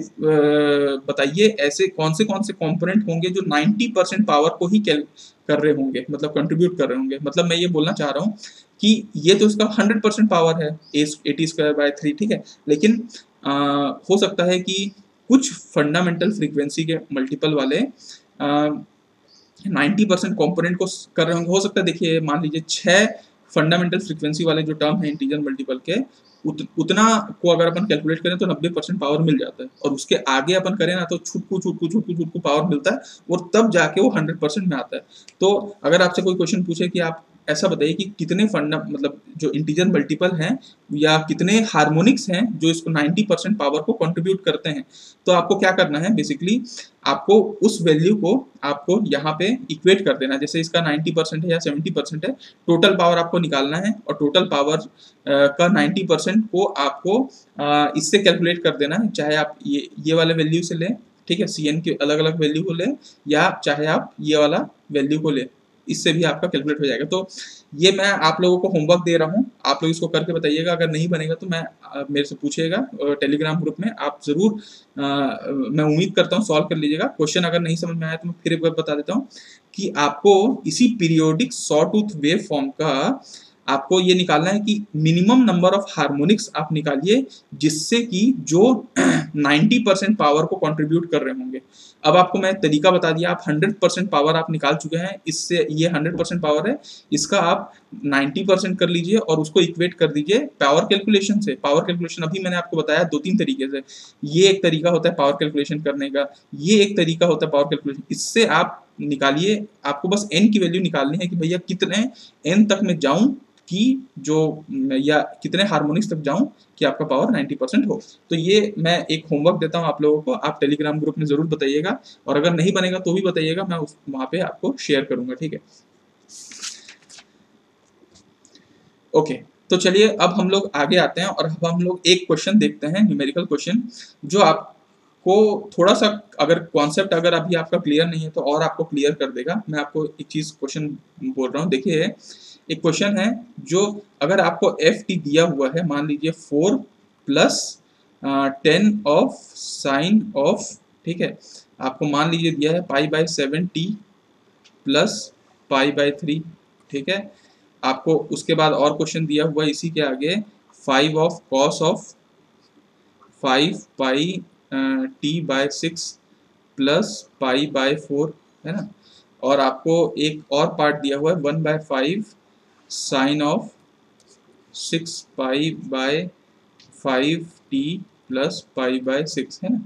बताइए, ऐसे कौन से कंपोनेंट होंगे जो 90% पावर को ही कर रहे होंगे, मतलब कंट्रीब्यूट कर रहे होंगे, मतलब मैं ये बोलना चाह रहा हूँ कि ये तो इसका 100% पावर है at²/3, ठीक है, लेकिन हो सकता है कि कुछ फंडामेंटल फ्रीक्वेंसी के मल्टीपल वाले 90% कंपोनेंट को कर रहे होंगे। हो सकता है, देखिए मान लीजिए 6 फंडामेंटल फ्रीक्वेंसी वाले जो टर्म है इंटीजर मल्टीपल के, उतना को अगर अपन कैलकुलेट करें तो 90% पावर मिल जाता है, और उसके आगे अपन करें ना तो छुटकू पावर मिलता है, और तब जाके वो 100% में आता है। तो अगर आपसे कोई क्वेश्चन पूछे कि आप ऐसा बताइए कि कितने मतलब जो इंटीजर मल्टीपल हैं या कितने हार्मोनिक्स हैं जो इसको 90% पावर को कंट्रीब्यूट करते हैं, तो आपको क्या करना है, बेसिकली आपको उस वैल्यू को आपको यहाँ पे इक्वेट कर देना। जैसे इसका 90% है या 70% है, टोटल पावर आपको निकालना है, और टोटल पावर का 90% को आपको इससे कैलकुलेट कर देना है, चाहे आप ये वाले वैल्यू से लें, ठीक है, Cn के अलग अलग वैल्यू को लें, या चाहे आप ये वाला वैल्यू को लें, इससे भी आपका कैलकुलेट हो जाएगा। तो ये मैं आप लोगों को होमवर्क दे रहा हूँ, आप लोग इसको करके बताइएगा। अगर नहीं बनेगा तो मेरे से पूछिएगा टेलीग्राम ग्रुप में, आप ज़रूर मैं उम्मीद करता हूँ सॉल्व कर लीजिएगा। क्वेश्चन अगर नहीं समझ में आया तो मैं फिर एक बार बता देता हूँ कि आपको इसी periodic saw tooth wave form का आपको ये निकालना है कि मिनिमम नंबर ऑफ हार्मोनिक्स आप निकालिए जिससे कि जो 90% पावर को कंट्रीब्यूट कर रहे होंगे। अब आपको मैं तरीका बता दिया, आप 100% पावर आप निकाल चुके हैं, इससे ये 100% पावर है, इसका आप 90% कर लीजिए और उसको इक्वेट कर दीजिए पावर कैलकुलेशन से। पावर कैलकुलेशन अभी मैंने आपको बताया 2-3 तरीके से, ये एक तरीका होता है पावर कैलकुलेशन करने का, ये एक तरीका होता है पावर कैलकुलेशन, इससे आप निकालिए। आपको बस n की वैल्यू निकालनी है कि भैया कितने n तक में जाऊं कि जो, या कितने हार्मोनिक्स तक जाऊं कि आपका पावर 90% हो। तो ये मैं एक होमवर्क देता हूं आप लोगों को, आप टेलीग्राम ग्रुप में जरूर बताइएगा, और अगर नहीं बनेगा तो भी बताइएगा, मैं वहां पे आपको शेयर करूंगा, ठीक है। ओके, तो चलिए अब हम लोग आगे आते हैं, और अब हम लोग एक क्वेश्चन देखते हैं, न्यूमेरिकल क्वेश्चन, जो आपको थोड़ा सा अगर कॉन्सेप्ट अगर अभी आपका क्लियर नहीं है तो और आपको क्लियर कर देगा। मैं आपको एक चीज क्वेश्चन बोल रहा हूँ, देखिए एक क्वेश्चन है जो अगर आपको एफ टी दिया हुआ है, मान लीजिए 4 + 10 ऑफ साइन ऑफ, ठीक है, आपको मान लीजिए दिया है π/7t + π/3, ठीक है, आपको उसके बाद और क्वेश्चन दिया हुआ है इसी के आगे 5 ऑफ cos ऑफ 5πt/6 + π/4, है ना, और आपको एक और पार्ट दिया हुआ है 1/5 साइन ऑफ 6π/5t + π/6, है ना।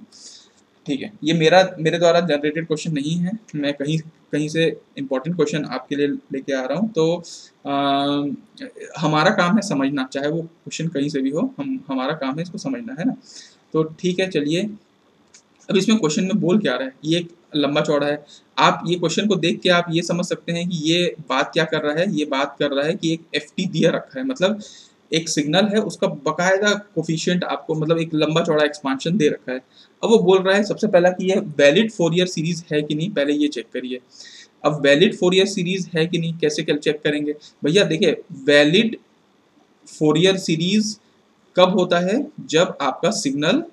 ठीक है, ये मेरे द्वारा जनरेटेड क्वेश्चन नहीं है, मैं कहीं से इंपॉर्टेंट क्वेश्चन आपके लिए लेके आ रहा हूँ। तो हमारा काम है समझना, चाहे वो क्वेश्चन कहीं से भी हो, हमारा काम है इसको समझना, है ना। तो ठीक है, चलिए अब इसमें क्वेश्चन में बोल क्या रहा है, ये लंबा चौड़ा है। आप ये क्वेश्चन को देख के आप ये समझ सकते हैं कि ये बात क्या कर रहा है, ये बात कर रहा है कि एक एफ टी दिया रखा है, मतलब एक सिग्नल है, उसका बकायदा कोफिशिएंट आपको मतलब एक लंबा चौड़ा एक्सपांशन दे रखा है। अब वो बोल रहा है सबसे पहला कि ये वैलिड फोरियर सीरीज है कि नहीं, पहले ये चेक करिए। अब वैलिड फोरियर सीरीज है कि नहीं कैसे चेक करेंगे भैया, देखिए वैलिड फोरियर सीरीज कब होता है, जब आपका सिग्नल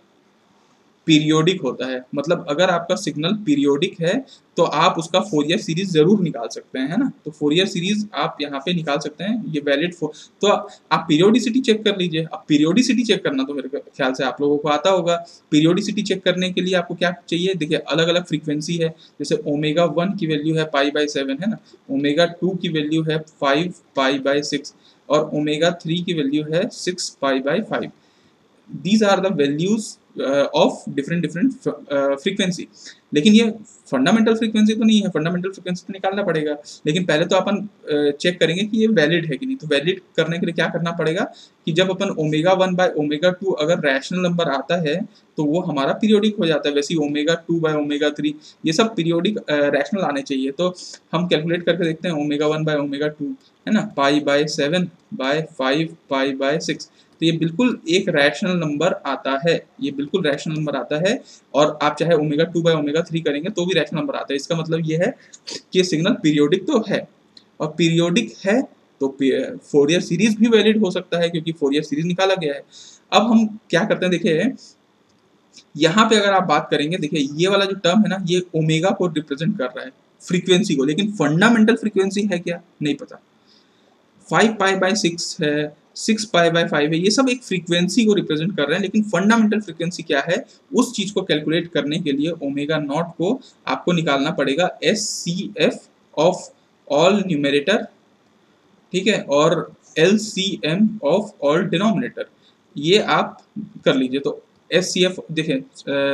पीरियोडिक होता है। मतलब अगर आपका सिग्नल पीरियोडिक है तो आप उसका फोरियर सीरीज जरूर निकाल सकते हैं, है ना। तो फोरियर सीरीज आप यहाँ पे निकाल सकते हैं, ये वैलिड तो आप पीरियोडिसिटी चेक कर लीजिए। अब पीरियोडिसिटी चेक करना तो मेरे ख्याल से आप लोगों को आता होगा। पीरियोडिसिटी चेक करने के लिए आपको क्या चाहिए, देखिए अलग अलग फ्रीक्वेंसी है, जैसे ओमेगा 1 की वैल्यू है π/7, है ना, ओमेगा 2 की वैल्यू है 5 π/6 और ओमेगा 3 की वैल्यू है 6 π/5। these are the values of different frequency। लेकिन ये फंडामेंटल फ्रीक्वेंसी तो नहीं है, फंडामेंटल फ्रीक्वेंसी तो निकालना पड़ेगा। लेकिन पहले तो अपन चेक करेंगे कि ये वैलिड है कि नहीं। तो वैलिड करने के लिए क्या करना पड़ेगा कि जब अपन ओमेगा 1/ओमेगा 2 अगर रैशनल नंबर आता है तो वो हमारा पीरियोडिक हो जाता है। वैसे ही ओमेगा 2/ओमेगा 3 ये सब पीरियोडिक रैशनल आने चाहिए। तो हम कैलकुलेट करके देखते हैं ओमेगा 1/ओमेगा 2 है ना, π/7/5 π/6। तो ये बिल्कुल एक रैशनल नंबर आता है, ये बिल्कुल रैशनल नंबर आता है। और आप चाहे ओमेगा 2/ओमेगा 3 करेंगे तो भी रैशनल नंबर आता है। इसका मतलब ये है कि सिग्नल पीरियोडिक तो है, और पीरियोडिक है तो फोरियर सीरीज भी वैलिड हो सकता है क्योंकि फोरियर सीरीज निकाला गया है। अब हम क्या करते हैं, देखिए यहाँ पे अगर आप बात करेंगे, देखिए ये वाला जो टर्म है ना, ये ओमेगा को रिप्रेजेंट कर रहा है, फ्रीक्वेंसी को। लेकिन फंडामेंटल फ्रीक्वेंसी है क्या, नहीं पता। 5 π/6 है, 6 π/5 है, ये सब एक फ्रीक्वेंसी को रिप्रेजेंट कर रहे हैं। लेकिन फंडामेंटल फ्रीक्वेंसी क्या है, उस चीज को कैलकुलेट करने के लिए ओमेगा 0 को आपको निकालना पड़ेगा SCF ऑफ ऑल न्यूमरेटर, ठीक है, और LCM ऑफ ऑल डिनोमिनेटर। ये आप कर लीजिए। तो SCF देखिए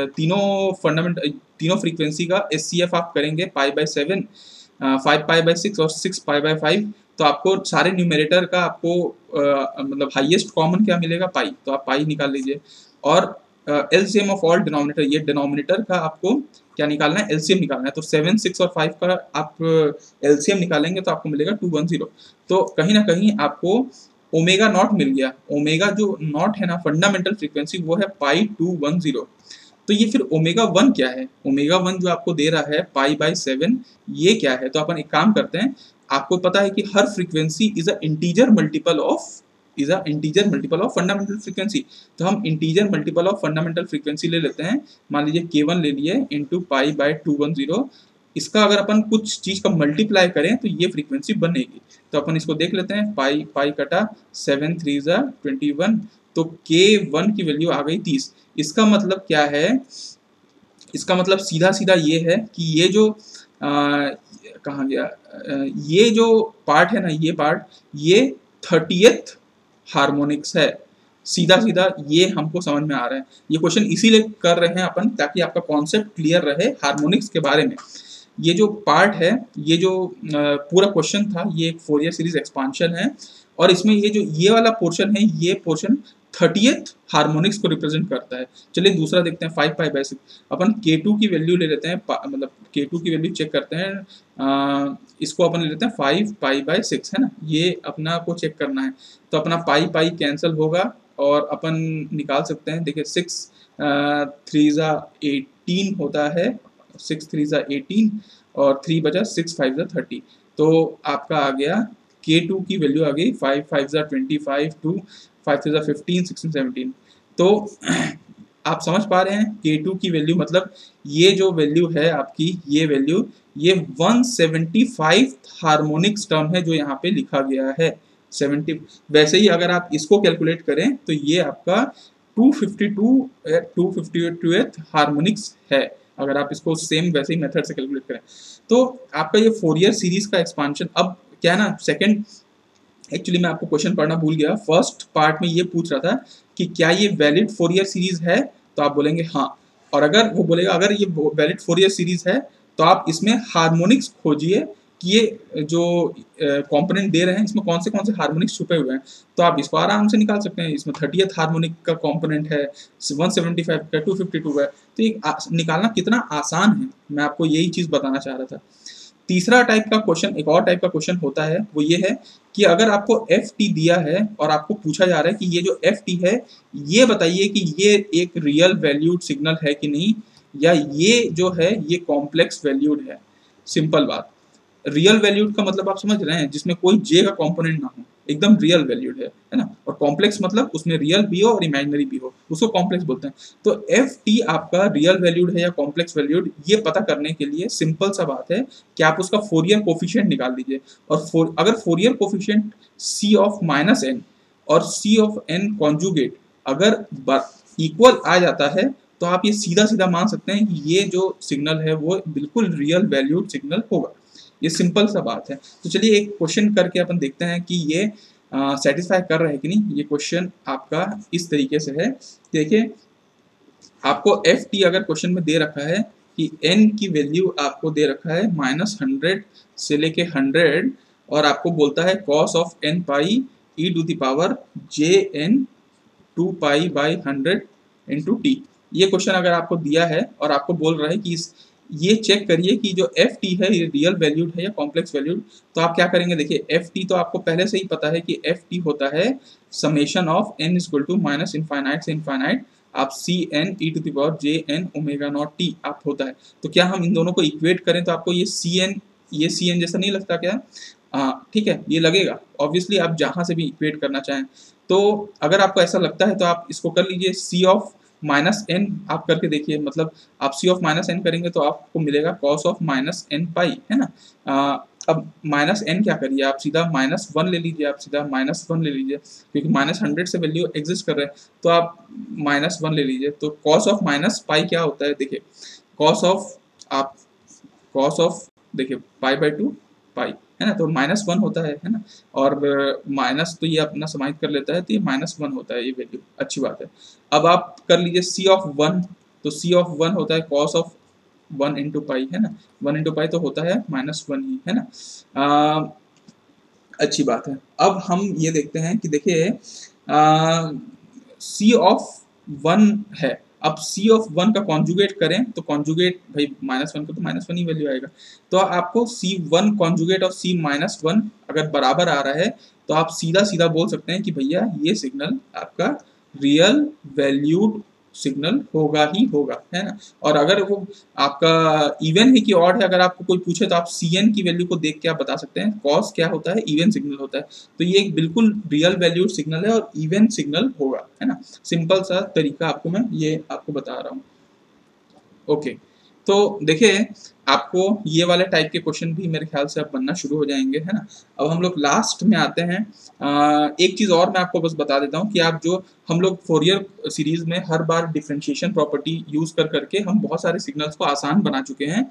तीनों फ्रीक्वेंसी का SCF आप करेंगे π/7, 5 π/6 और 6 π/5। तो आपको सारे न्यूमरेटर का आपको मतलब हाईएस्ट कॉमन क्या मिलेगा, पाई। तो आप पाई निकाल लीजिए। और LCM ऑफ ऑल डिनोमिनेटर, ये डिनोमिनेटर का आपको क्या निकालना है, LCM निकालना है। तो 7, 6 और 5 का आप LCM निकालेंगे तो आपको मिलेगा 210। तो कहीं ना कहीं आपको ओमेगा 0 मिल गया। ओमेगा जो नॉट है ना, फंडामेंटल फ्रीक्वेंसी, वो है π210। तो ये फिर ओमेगा 1 क्या है, ओमेगा 1 जो आपको दे रहा है π/7, ये क्या है। तो अपन एक काम करते हैं, आपको पता है कि हर frequency is a integer multiple of fundamental frequency. तो हम integer multiple of fundamental frequency ले लेते हैं। मान लीजिए K1 ले लिए इंटू π/210। इसका अगर अपन कुछ चीज का मल्टीप्लाई करें तो ये फ्रीक्वेंसी बनेगी। तो अपन इसको देख लेते हैं, पाई कटा 7 3 21। तो K1 की वैल्यू आ गई 30। इसका मतलब क्या है, इसका मतलब सीधा सीधा ये है कि ये जो कहाँ गया, ये जो पार्ट है ना, ये पार्ट, ये 30th हार्मोनिक्स है। सीधा सीधा ये हमको समझ में आ रहा है। ये क्वेश्चन इसीलिए कर रहे हैं अपन ताकि आपका कॉन्सेप्ट क्लियर रहे हार्मोनिक्स के बारे में। ये जो पार्ट है, ये जो पूरा क्वेश्चन था, ये एक फोरियर सीरीज एक्सपांशन है। और इसमें ये वाला पोर्शन है, ये पोर्शन 30th हार्मोनिक्स को रिप्रेजेंट करता है। चलिए दूसरा देखते हैं, 5 π/6। अपन K2 की वैल्यू ले लेते हैं, मतलब K2 की वैल्यू चेक करते हैं। इसको अपन ले लेते हैं 5 π/6, है ना, ये अपना को चेक करना है। तो अपना पाई कैंसिल होगा और अपन निकाल सकते हैं। देखिए 6 3 18 होता है, 6 3 18 और 3 बचा, 6 5 30। तो आपका आ गया K2 की वैल्यू आ गई 5 5 25, 2 5 3 15, 16 17। तो आप समझ पा रहे हैं K2 की वैल्यू, मतलब ये जो वैल्यू है आपकी, ये वैल्यू, ये 175 हार्मोनिक्स टर्म है जो यहाँ पे लिखा गया है 70। वैसे ही अगर आप इसको कैलकुलेट करें तो ये आपका 252th हार्मोनिक्स है, अगर आप इसको सेम वैसे ही मेथड से कैलकुलेट करें। तो आपका ये फोरियर सीरीज का एक्सपांशन। अब क्या है ना, सेकंड, एक्चुअली मैं आपको क्वेश्चन पढ़ना भूल गया। फर्स्ट पार्ट में ये पूछ रहा था कि क्या ये वैलिड फोरियर सीरीज है, तो आप बोलेंगे हाँ। और अगर वो बोलेगा अगर ये वैलिड फोरियर सीरीज है तो आप इसमें हार्मोनिक्स खोजिए कि ये जो कंपोनेंट दे रहे हैं इसमें कौन से हार्मोनिक्स छुपे हुए हैं। तो आप इसको आराम से निकाल सकते हैं। इसमें 30th हार्मोनिक का कंपोनेंट है, 175 का, 252 है। तो ये निकालना कितना आसान है, मैं आपको यही चीज़ बताना चाह रहा था। तीसरा टाइप का क्वेश्चन, एक और टाइप का क्वेश्चन होता है, वो ये है कि अगर आपको एफ टी दिया है और आपको पूछा जा रहा है कि ये जो एफ टी है ये बताइए कि ये एक रियल वैल्यूड सिग्नल है कि नहीं, या ये जो है ये कॉम्प्लेक्स वैल्यूड है। सिंपल बात, रियल वैल्यूड का मतलब आप समझ रहे हैं, जिसमें कोई जे का कंपोनेंट ना हो, एकदम रियल वैल्यूड है ना। और कॉम्प्लेक्स मतलब उसमें रियल भी हो और इमेजिनरी भी हो, उसको कॉम्प्लेक्स बोलते हैं। तो एफ टी आपका रियल वैल्यूड है या कॉम्प्लेक्स वैल्यूड, ये पता करने के लिए सिंपल सा बात है कि आप उसका फोरियर कोफिशिएंट निकाल दीजिए। और अगर Fourier coefficient c of minus n और सी ऑफ एन कॉन्जुगेट अगर इक्वल आ जाता है, तो आप ये सीधा सीधा मान सकते हैं कि ये जो सिग्नल है वो बिल्कुल रियल वैल्यूड सिग्नल होगा। ये सिंपल सा बात है। तो चलिए एक क्वेश्चन करके अपन देखते हैं कि ये सेटिस्फाई कर रहा है कि नहीं। ये क्वेश्चन आपका इस तरीके से है, देखिए आपको एफ टी अगर क्वेश्चन में दे रखा है कि एन की वैल्यू आपको दे रखा है -100 से लेके 100, और आपको बोलता है cos of n pi e to the power j n 2 pi by 100 into t. ये क्वेश्चन अगर आपको दिया है और आपको बोल रहा है कि ये चेक करिए कि जो एफ टी है ये रियल वैल्यूड है या कॉम्प्लेक्स वैल्यूड, तो आप क्या करेंगे। देखिए एफ टी तो आपको पहले से ही पता है कि एफ टी होता है summation of n equal to minus infinite से इनफाइनाइट आप c n e to the power j N omega naught t आप होता है। तो क्या हम इन दोनों को इक्वेट करें तो आपको ये सी एन जैसा नहीं लगता क्या? ठीक है, ये लगेगा ऑब्वियसली, आप जहाँ से भी इक्वेट करना चाहें। तो अगर आपको ऐसा लगता है तो आप इसको कर लीजिए सी ऑफ माइनस एन आप करके देखिए, मतलब आप सी ऑफ माइनस एन करेंगे तो आपको मिलेगा कॉस ऑफ माइनस एन पाई, है ना। अब माइनस एन क्या करिए, आप सीधा -1 ले लीजिए, आप सीधा -1 ले लीजिए, क्योंकि -100 से वैल्यू एग्जिस्ट कर रहे हैं, तो आप -1 ले लीजिए। तो कॉस ऑफ माइनस पाई क्या होता है, देखिए कॉस ऑफ देखिए पाई बाई 2 पाई, है ना, तो -1 होता है ना। और माइनस तो ये अपना समाहित कर लेता है, तो ये -1 होता है ये वैल्यू, अच्छी बात है। अब आप कर लीजिए सी ऑफ 1, तो सी ऑफ 1 होता है कॉस ऑफ 1 इंटू पाई, है ना। 1 इंटू पाई तो होता है -1 ही, है ना। अच्छी बात है। अब हम ये देखते हैं कि देखिए सी ऑफ 1 है, अब सी ऑफ 1 का कॉन्जुगेट करें तो कॉन्जुगेट भाई -1 का तो -1 ही वैल्यू आएगा। तो आपको C1 कॉन्जुगेट और C -1 अगर बराबर आ रहा है तो आप सीधा सीधा बोल सकते हैं कि भैया ये सिग्नल आपका रियल वैल्यूड सिग्नल होगा ही होगा, है ना। और अगर वो आपका इवन है कि ऑड है, अगर आपको कोई पूछे तो आप Cn की वैल्यू को देख के आप बता सकते हैं कॉस क्या होता है, इवन सिग्नल होता है। तो ये एक बिल्कुल रियल वैल्यूड सिग्नल है और इवन सिग्नल होगा, है ना। सिंपल सा तरीका आपको मैं ये आपको बता रहा हूँ। ओके, तो देखिए आपको ये वाले टाइप के क्वेश्चन भी मेरे ख्याल से अब बनना शुरू हो जाएंगे, है ना। अब हम लोग लास्ट में आते हैं। एक चीज़ और मैं आपको बस बता देता हूँ कि आप जो हम लोग फोरियर सीरीज में हर बार डिफरेंशिएशन प्रॉपर्टी यूज कर करके हम बहुत सारे सिग्नल्स को आसान बना चुके हैं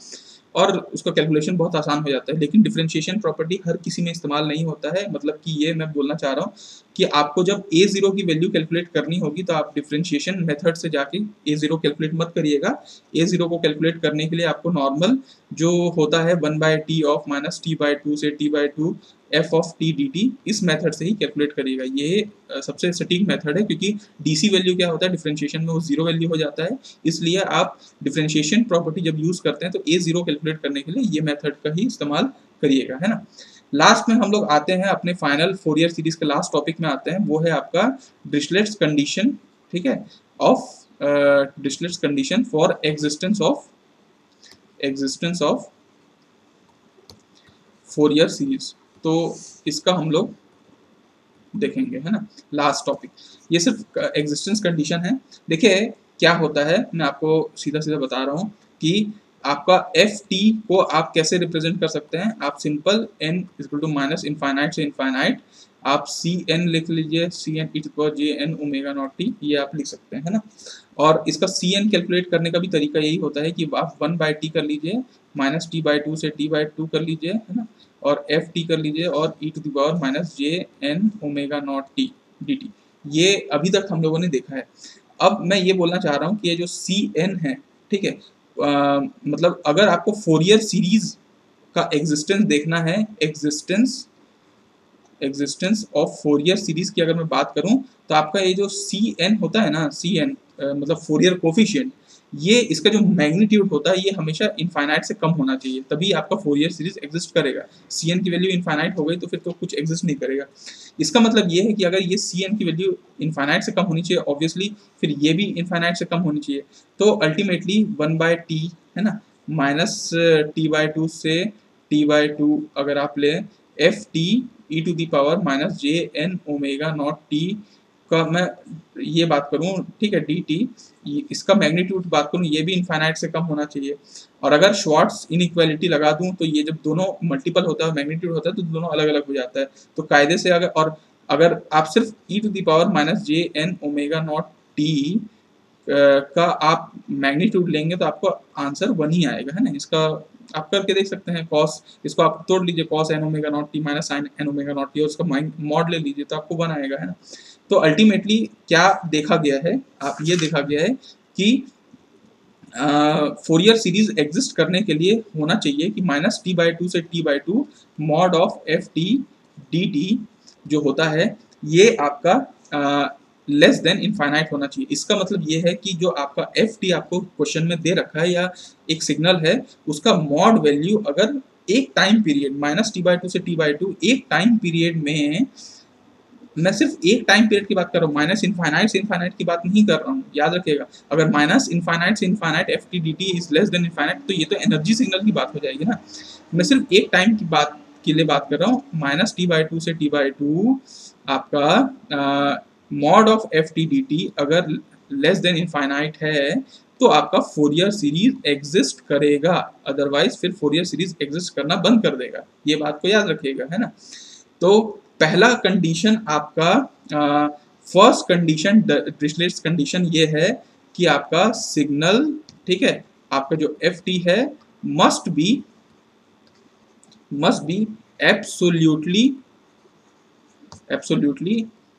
और उसका कैलकुलेशन बहुत आसान हो जाता है, लेकिन डिफरेंशिएशन प्रॉपर्टी हर किसी में इस्तेमाल नहीं होता है। मतलब कि ये मैं बोलना चाह रहा हूँ कि आपको जब a0 की वैल्यू कैलकुलेट करनी होगी तो आप डिफरेंशिएशन मेथड से जाके a0 कैलकुलेट मत करिएगा। a0 को कैलकुलेट करने के लिए आपको नॉर्मल जो होता है 1/t ऑफ -t/2 से t/2 f of t dt, इस मेथड से ही कैलकुलेट करिएगा। ये सबसे सटीक मेथड है, क्योंकि डीसी वैल्यू क्या होता है डिफरेंशिएशन में, वो जीरो वैल्यू हो जाता है। इसलिए आप डिफरेंशिएशन प्रॉपर्टी जब यूज करते हैं तो a0 कैलकुलेट करने के लिए ये मेथड का ही इस्तेमाल करिएगा, है ना। लास्ट में हम लोग आते हैं अपने फाइनल फोरियर सीरीज के लास्ट टॉपिक में आते हैं, वो है आपका डिरिचलेट्स कंडीशन, ठीक है, of Dirichlet's condition for existence of Fourier series. तो इसका हम लोग देखेंगे, है ना, लास्ट टॉपिक। ये सिर्फ एग्जिस्टेंस कंडीशन है। देखिए क्या होता है, मैं आपको सीधा सीधा बता रहा हूँ कि आपका एफ टी को आप कैसे रिप्रेजेंट कर सकते हैं। आप simple n equal to minus infinite से इनफाइनाइट आप सी एन लिख लीजिए, c n j N omega naught t, ये आप लिख सकते हैं, है ना। और इसका सी एन कैलकुलेट करने का भी तरीका यही होता है कि आप 1/t कर लीजिए, -t/2 से t/2 कर लीजिए, है ना, और एफ टी कर लीजिए और e to the power minus J N omega naught t d t. ये अभी तक हम लोगों ने देखा है। अब मैं ये बोलना चाह रहा हूँ कि ये जो सी एन है, ठीक है, मतलब अगर आपको फोरियर सीरीज का एग्जिस्टेंस देखना है, एग्जिस्टेंस ऑफ फोरियर सीरीज की अगर मैं बात करूं, तो आपका ये जो सी एन होता है ना, सी एन मतलब फोरियर कोफिशिएंट, ये इसका जो मैग्नीट्यूड होता है ये हमेशा इनफाइनाइट से कम होना चाहिए, तभी आपका फोरियर सीरीज एग्जिस्ट करेगा। Cn की वैल्यू इनफाइनाइट हो गई तो फिर तो कुछ एग्जिस्ट नहीं करेगा। इसका मतलब ये है कि अगर ये Cn की वैल्यू इनफाइनाइट से कम होनी चाहिए ऑब्वियसली, फिर ये भी इनफाइनाइट से कम होनी चाहिए। तो अल्टीमेटली 1/t है ना, माइनस t/2 से t/2 अगर आप ले f t e to the power minus J N omega naught T का मैं ये बात करूं, ठीक है, डी टी, इसका मैग्नीट्यूड बात करूं ये भी इनफाइनाइट से कम होना चाहिए। और अगर श्वार्ट्ज इनइक्वालिटी लगा दूं तो ये जब दोनों मल्टीपल होता है मैग्नीट्यूड होता है तो दोनों अलग अलग हो जाता है। तो कायदे से अगर आप सिर्फ E to the power minus J N omega naught T का आप मैग्नीट्यूड लेंगे तो आपको आंसर 1 ही आएगा, है ना। इसका आप करके देख सकते हैं, कॉस इसको आप तोड़ लीजिए, cos N omega naught t minus sine n omega naught t और उसका मॉड ले लीजिए तो आपको 1 आएगा, है ना। तो अल्टीमेटली क्या देखा गया है, आप ये देखा गया है कि फोरियर सीरीज एग्जिस्ट करने के लिए होना चाहिए कि माइनस t/2 से t/2 mod of F T d T जो होता है ये आपका लेस देन इनफाइनाइट होना चाहिए। इसका मतलब ये है कि जो आपका एफ टी आपको क्वेश्चन में दे रखा है या एक सिग्नल है उसका मॉड वैल्यू अगर एक टाइम पीरियड माइनस t/2 से t/2 एक टाइम पीरियड में, मैं सिर्फ एक टाइम पीरियड की बात कर रहा हूँ, माइनस इनफाइनाइट से इनफाइनाइट की बात नहीं कर रहा हूँ, याद रखिएगा। अगर माइनस इनफाइनाइट से infinite F T d T is less than infinite तो ये तो एनर्जी सिग्नल की बात हो जाएगी ना। मैं सिर्फ एक टाइम की बात के लिए बात कर रहा हूँ, माइनस t/2 से t/2 आपका mod of F T d T अगर लेस देन इनफाइनाइट है तो आपका फोरियर सीरीज एग्जिस्ट करेगा, अदरवाइज फिर फोरियर सीरीज एग्जिस्ट करना बंद कर देगा। ये बात को याद रखिएगा, है ना। तो पहला कंडीशन आपका फर्स्ट कंडीशन डिरिचलेट्स कंडीशन ये है कि आपका सिग्नल, ठीक है, आपका जो एफ टी है मस्ट बी एब्सोल्युटली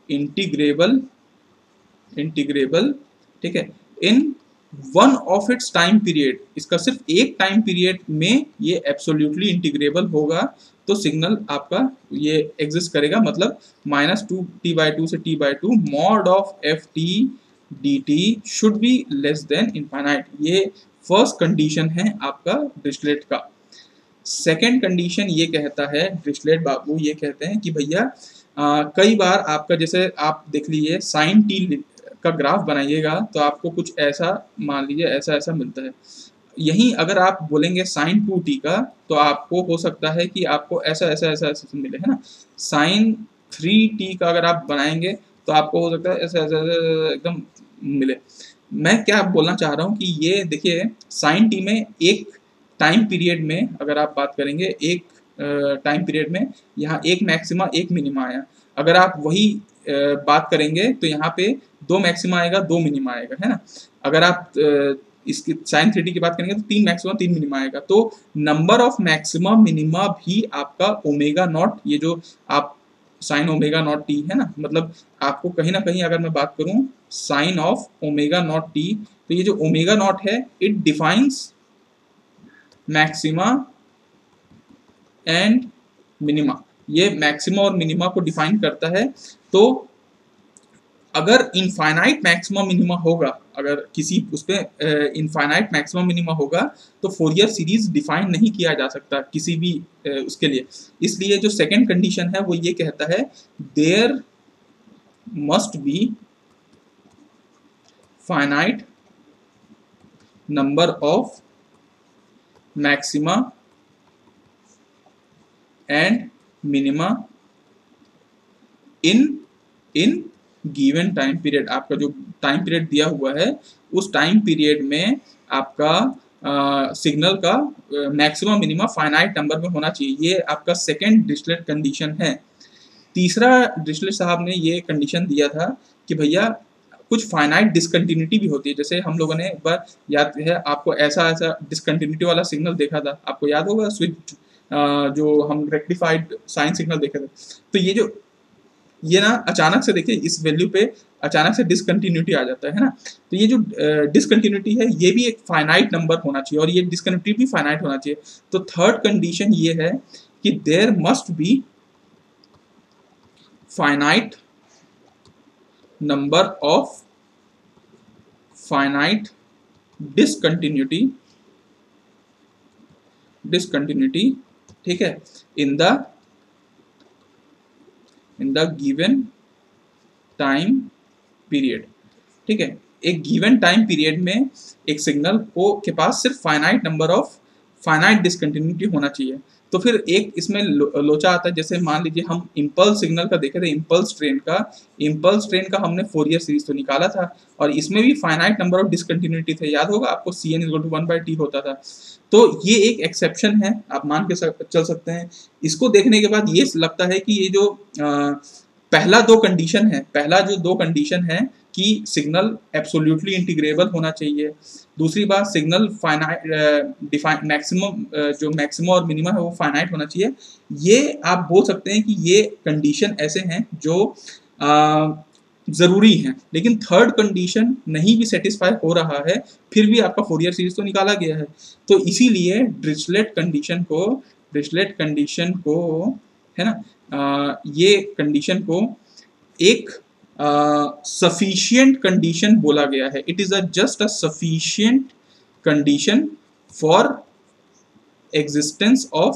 इंटीग्रेबल, ठीक है, in one of its time period. इसका सिर्फ एक टाइम पीरियड में ये एब्सोल्युटली इंटीग्रेबल होगा तो सिग्नल आपका ये एग्जिस्ट करेगा। मतलब माइनस t/2 से t/2 mod of F T d T should be less than infinite. ये फर्स्ट कंडीशन है आपका डिरिचलेट का। सेकेंड कंडीशन ये कहता है, डिरिचलेट बाबू ये कहते हैं कि भैया कई बार आपका, जैसे आप देख लीजिए साइन टी का ग्राफ बनाइएगा तो आपको कुछ ऐसा, मान लीजिए ऐसा ऐसा मिलता है। यहीं अगर आप बोलेंगे साइन 2t का तो आपको हो सकता है कि आपको ऐसा ऐसा ऐसा ऐसा मिले, है ना। साइन 3t का अगर आप बनाएंगे तो आपको हो सकता है ऐसा ऐसा एकदम मिले। मैं क्या बोलना चाह रहा हूँ कि ये देखिए साइन टी में एक टाइम पीरियड में अगर आप बात करेंगे, एक टाइम पीरियड में यहाँ एक मैक्सिमा एक मिनिमा आया। अगर आप वही बात करेंगे तो यहाँ पे 2 मैक्सिमा आएगा 2 मिनिमा आएगा, है ना। अगर आप इसकी साइन 3t की बात करेंगे तो 3 मैक्सिमा 3 मिनिमा आएगा। तो नंबर ऑफ मैक्सिमा मिनिमा भी आपका ओमेगा नॉट, ये जो आप साइन ओमेगा नॉट टी है ना, मतलब आपको कहीं ना कहीं अगर मैं बात करूं sine of omega naught t, तो ये जो ओमेगा नॉट है it defines maxima and minima, ये मैक्सिमा और मिनिमा को डिफाइन करता है। तो अगर इनफाइनाइट मैक्सिमा मिनिमा होगा, अगर किसी उस पर इनफाइनाइट मैक्सिमा मिनिमा होगा तो फोरियर सीरीज डिफाइन नहीं किया जा सकता किसी भी उसके लिए। इसलिए जो सेकंड कंडीशन है वो ये कहता है there must be finite number of maxima and minima in given time period. आपका जो टाइम पीरियड दिया हुआ है उस टाइम पीरियड में आपका सिग्नल का मैक्सिमम मिनिमा फाइनाइट नंबर में होना चाहिए। ये आपका सेकेंड डिरिचलेट कंडीशन है। तीसरा डिरिचलेट साहब ने ये कंडीशन दिया था कि भैया कुछ फाइनाइट डिसकंटिन्यूटी भी होती है। जैसे हम लोगों ने एक बार, याद है आपको, ऐसा ऐसा डिसकंटिन्यूटी वाला सिग्नल देखा था, आपको याद होगा, स्विच जो हम रेक्टिफाइड साइन सिग्नल देखे थे। तो ये ना अचानक से देखिए इस वैल्यू पे अचानक से डिसकंटिन्यूटी आ जाता है ना। तो ये जो डिसकंटिन्यूटी है ये भी एक फाइनाइट नंबर होना चाहिए और ये डिसकंटिन्यूटी भी फाइनाइट होना चाहिए। तो थर्ड कंडीशन ये है कि there must be finite number of finite discontinuity ठीक है in the given time period. ठीक है, एक गिवन टाइम पीरियड में एक सिग्नल को के पास सिर्फ फाइनाइट डिसकंटिन्यूटी होना चाहिए। तो फिर एक इसमें लोचा आता है, जैसे मान लीजिए हम इम्पल्स सिग्नल का देखे थे, इम्पल्स ट्रेन का हमने फोरियर सीरीज तो निकाला था और इसमें भी फाइनाइट नंबर ऑफ डिसकंटिन्यूटी थे, याद होगा आपको, Cn=1/t होता था। तो ये एक एक्सेप्शन है, आप मान के चल सकते हैं। इसको देखने के बाद ये लगता है कि ये जो पहला दो कंडीशन है कि सिग्नल एब्सोल्युटली इंटीग्रेबल होना चाहिए, दूसरी बात सिग्नल मैक्सिमम और मिनिमम है वो फाइनाइट होना चाहिए। ये आप बोल सकते हैं कि ये कंडीशन ऐसे हैं जो ज़रूरी हैं, लेकिन थर्ड कंडीशन नहीं भी सेटिस्फाई हो रहा है फिर भी आपका फोरियर सीरीज तो निकाला गया है। तो इसीलिए डिरिचलेट कंडीशन को है ना, ये कंडीशन को एक sufficient condition बोला गया है। It is just a sufficient condition for existence of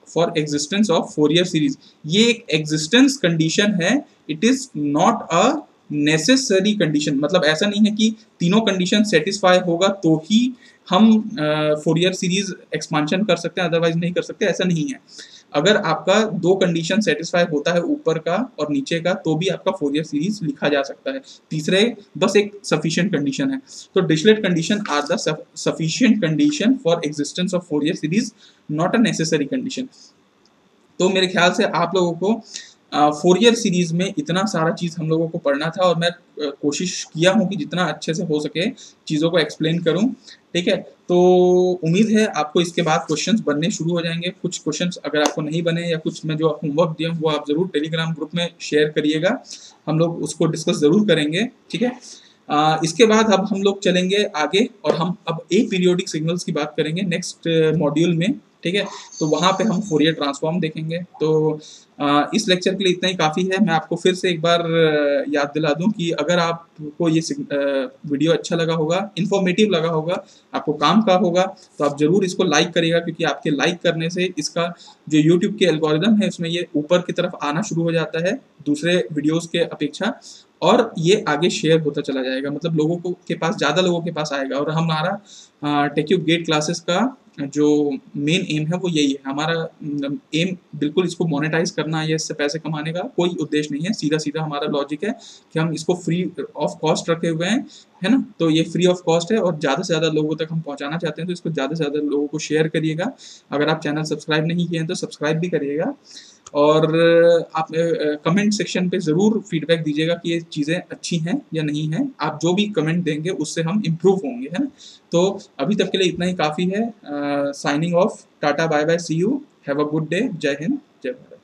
Fourier series। ये एक existence condition है, it is not a necessary condition। मतलब ऐसा नहीं है कि तीनों कंडीशन सेटिस्फाई होगा तो ही हम फोरियर सीरीज एक्सपांशन कर सकते हैं, अदरवाइज नहीं कर सकते, ऐसा नहीं है। अगर आपका दो कंडीशन सेटिस्फाई होता है, ऊपर का और नीचे का, तो भी आपका फोरियर सीरीज लिखा जा सकता है। तीसरे बस एक सफिशिएंट कंडीशन है। तो Dirichlet condition are the sufficient condition for existence of Fourier series, not a necessary condition. तो मेरे ख्याल से आप लोगों को फोरियर सीरीज में इतना सारा चीज़ हम लोगों को पढ़ना था और मैं कोशिश किया हूँ कि जितना अच्छे से हो सके चीज़ों को एक्सप्लेन करूँ। ठीक है, तो उम्मीद है आपको इसके बाद क्वेश्चंस बनने शुरू हो जाएंगे। कुछ क्वेश्चंस अगर आपको नहीं बने या कुछ मैं जो होमवर्क दिया हूँ वो आप ज़रूर टेलीग्राम ग्रुप में शेयर करिएगा, हम लोग उसको डिस्कस ज़रूर करेंगे। ठीक है, इसके बाद अब हम लोग चलेंगे आगे और हम अब ए पीरियोडिक सिग्नल्स की बात करेंगे नेक्स्ट मॉड्यूल में। ठीक है, तो वहाँ पे हम फोरियर ट्रांसफॉर्म देखेंगे। तो इस लेक्चर के लिए इतना ही काफ़ी है। मैं आपको फिर से एक बार याद दिला दूं कि अगर आपको ये वीडियो अच्छा लगा होगा, इन्फॉर्मेटिव लगा होगा, आपको काम का होगा, तो आप ज़रूर इसको लाइक करिएगा, क्योंकि आपके लाइक करने से इसका जो यूट्यूब के एल्गोरिदम है उसमें ये ऊपर की तरफ आना शुरू हो जाता है दूसरे वीडियोज़ के अपेक्षा, और ये आगे शेयर होता चला जाएगा, मतलब लोगों को के पास, ज़्यादा लोगों के पास आएगा। और हमारा टेक्यूब गेट क्लासेस का जो मेन एम है वो यही है। हमारा एम बिल्कुल इसको मोनेटाइज करना या इससे पैसे कमाने का कोई उद्देश्य नहीं है। सीधा सीधा हमारा लॉजिक है कि हम इसको फ्री ऑफ कॉस्ट रखे हुए हैं, है ना। तो ये फ्री ऑफ कॉस्ट है और ज़्यादा से ज़्यादा लोगों तक हम पहुंचाना चाहते हैं, तो इसको ज़्यादा से ज़्यादा लोगों को शेयर करिएगा। अगर आप चैनल सब्सक्राइब नहीं किए हैं तो सब्सक्राइब भी करिएगा, और आप कमेंट सेक्शन पे ज़रूर फीडबैक दीजिएगा कि ये चीज़ें अच्छी हैं या नहीं हैं। आप जो भी कमेंट देंगे उससे हम इम्प्रूव होंगे, है ना। तो अभी तक के लिए इतना ही काफ़ी है। Signing off, tata, bye bye, see you, have a good day, जय हिंद, जय भारत।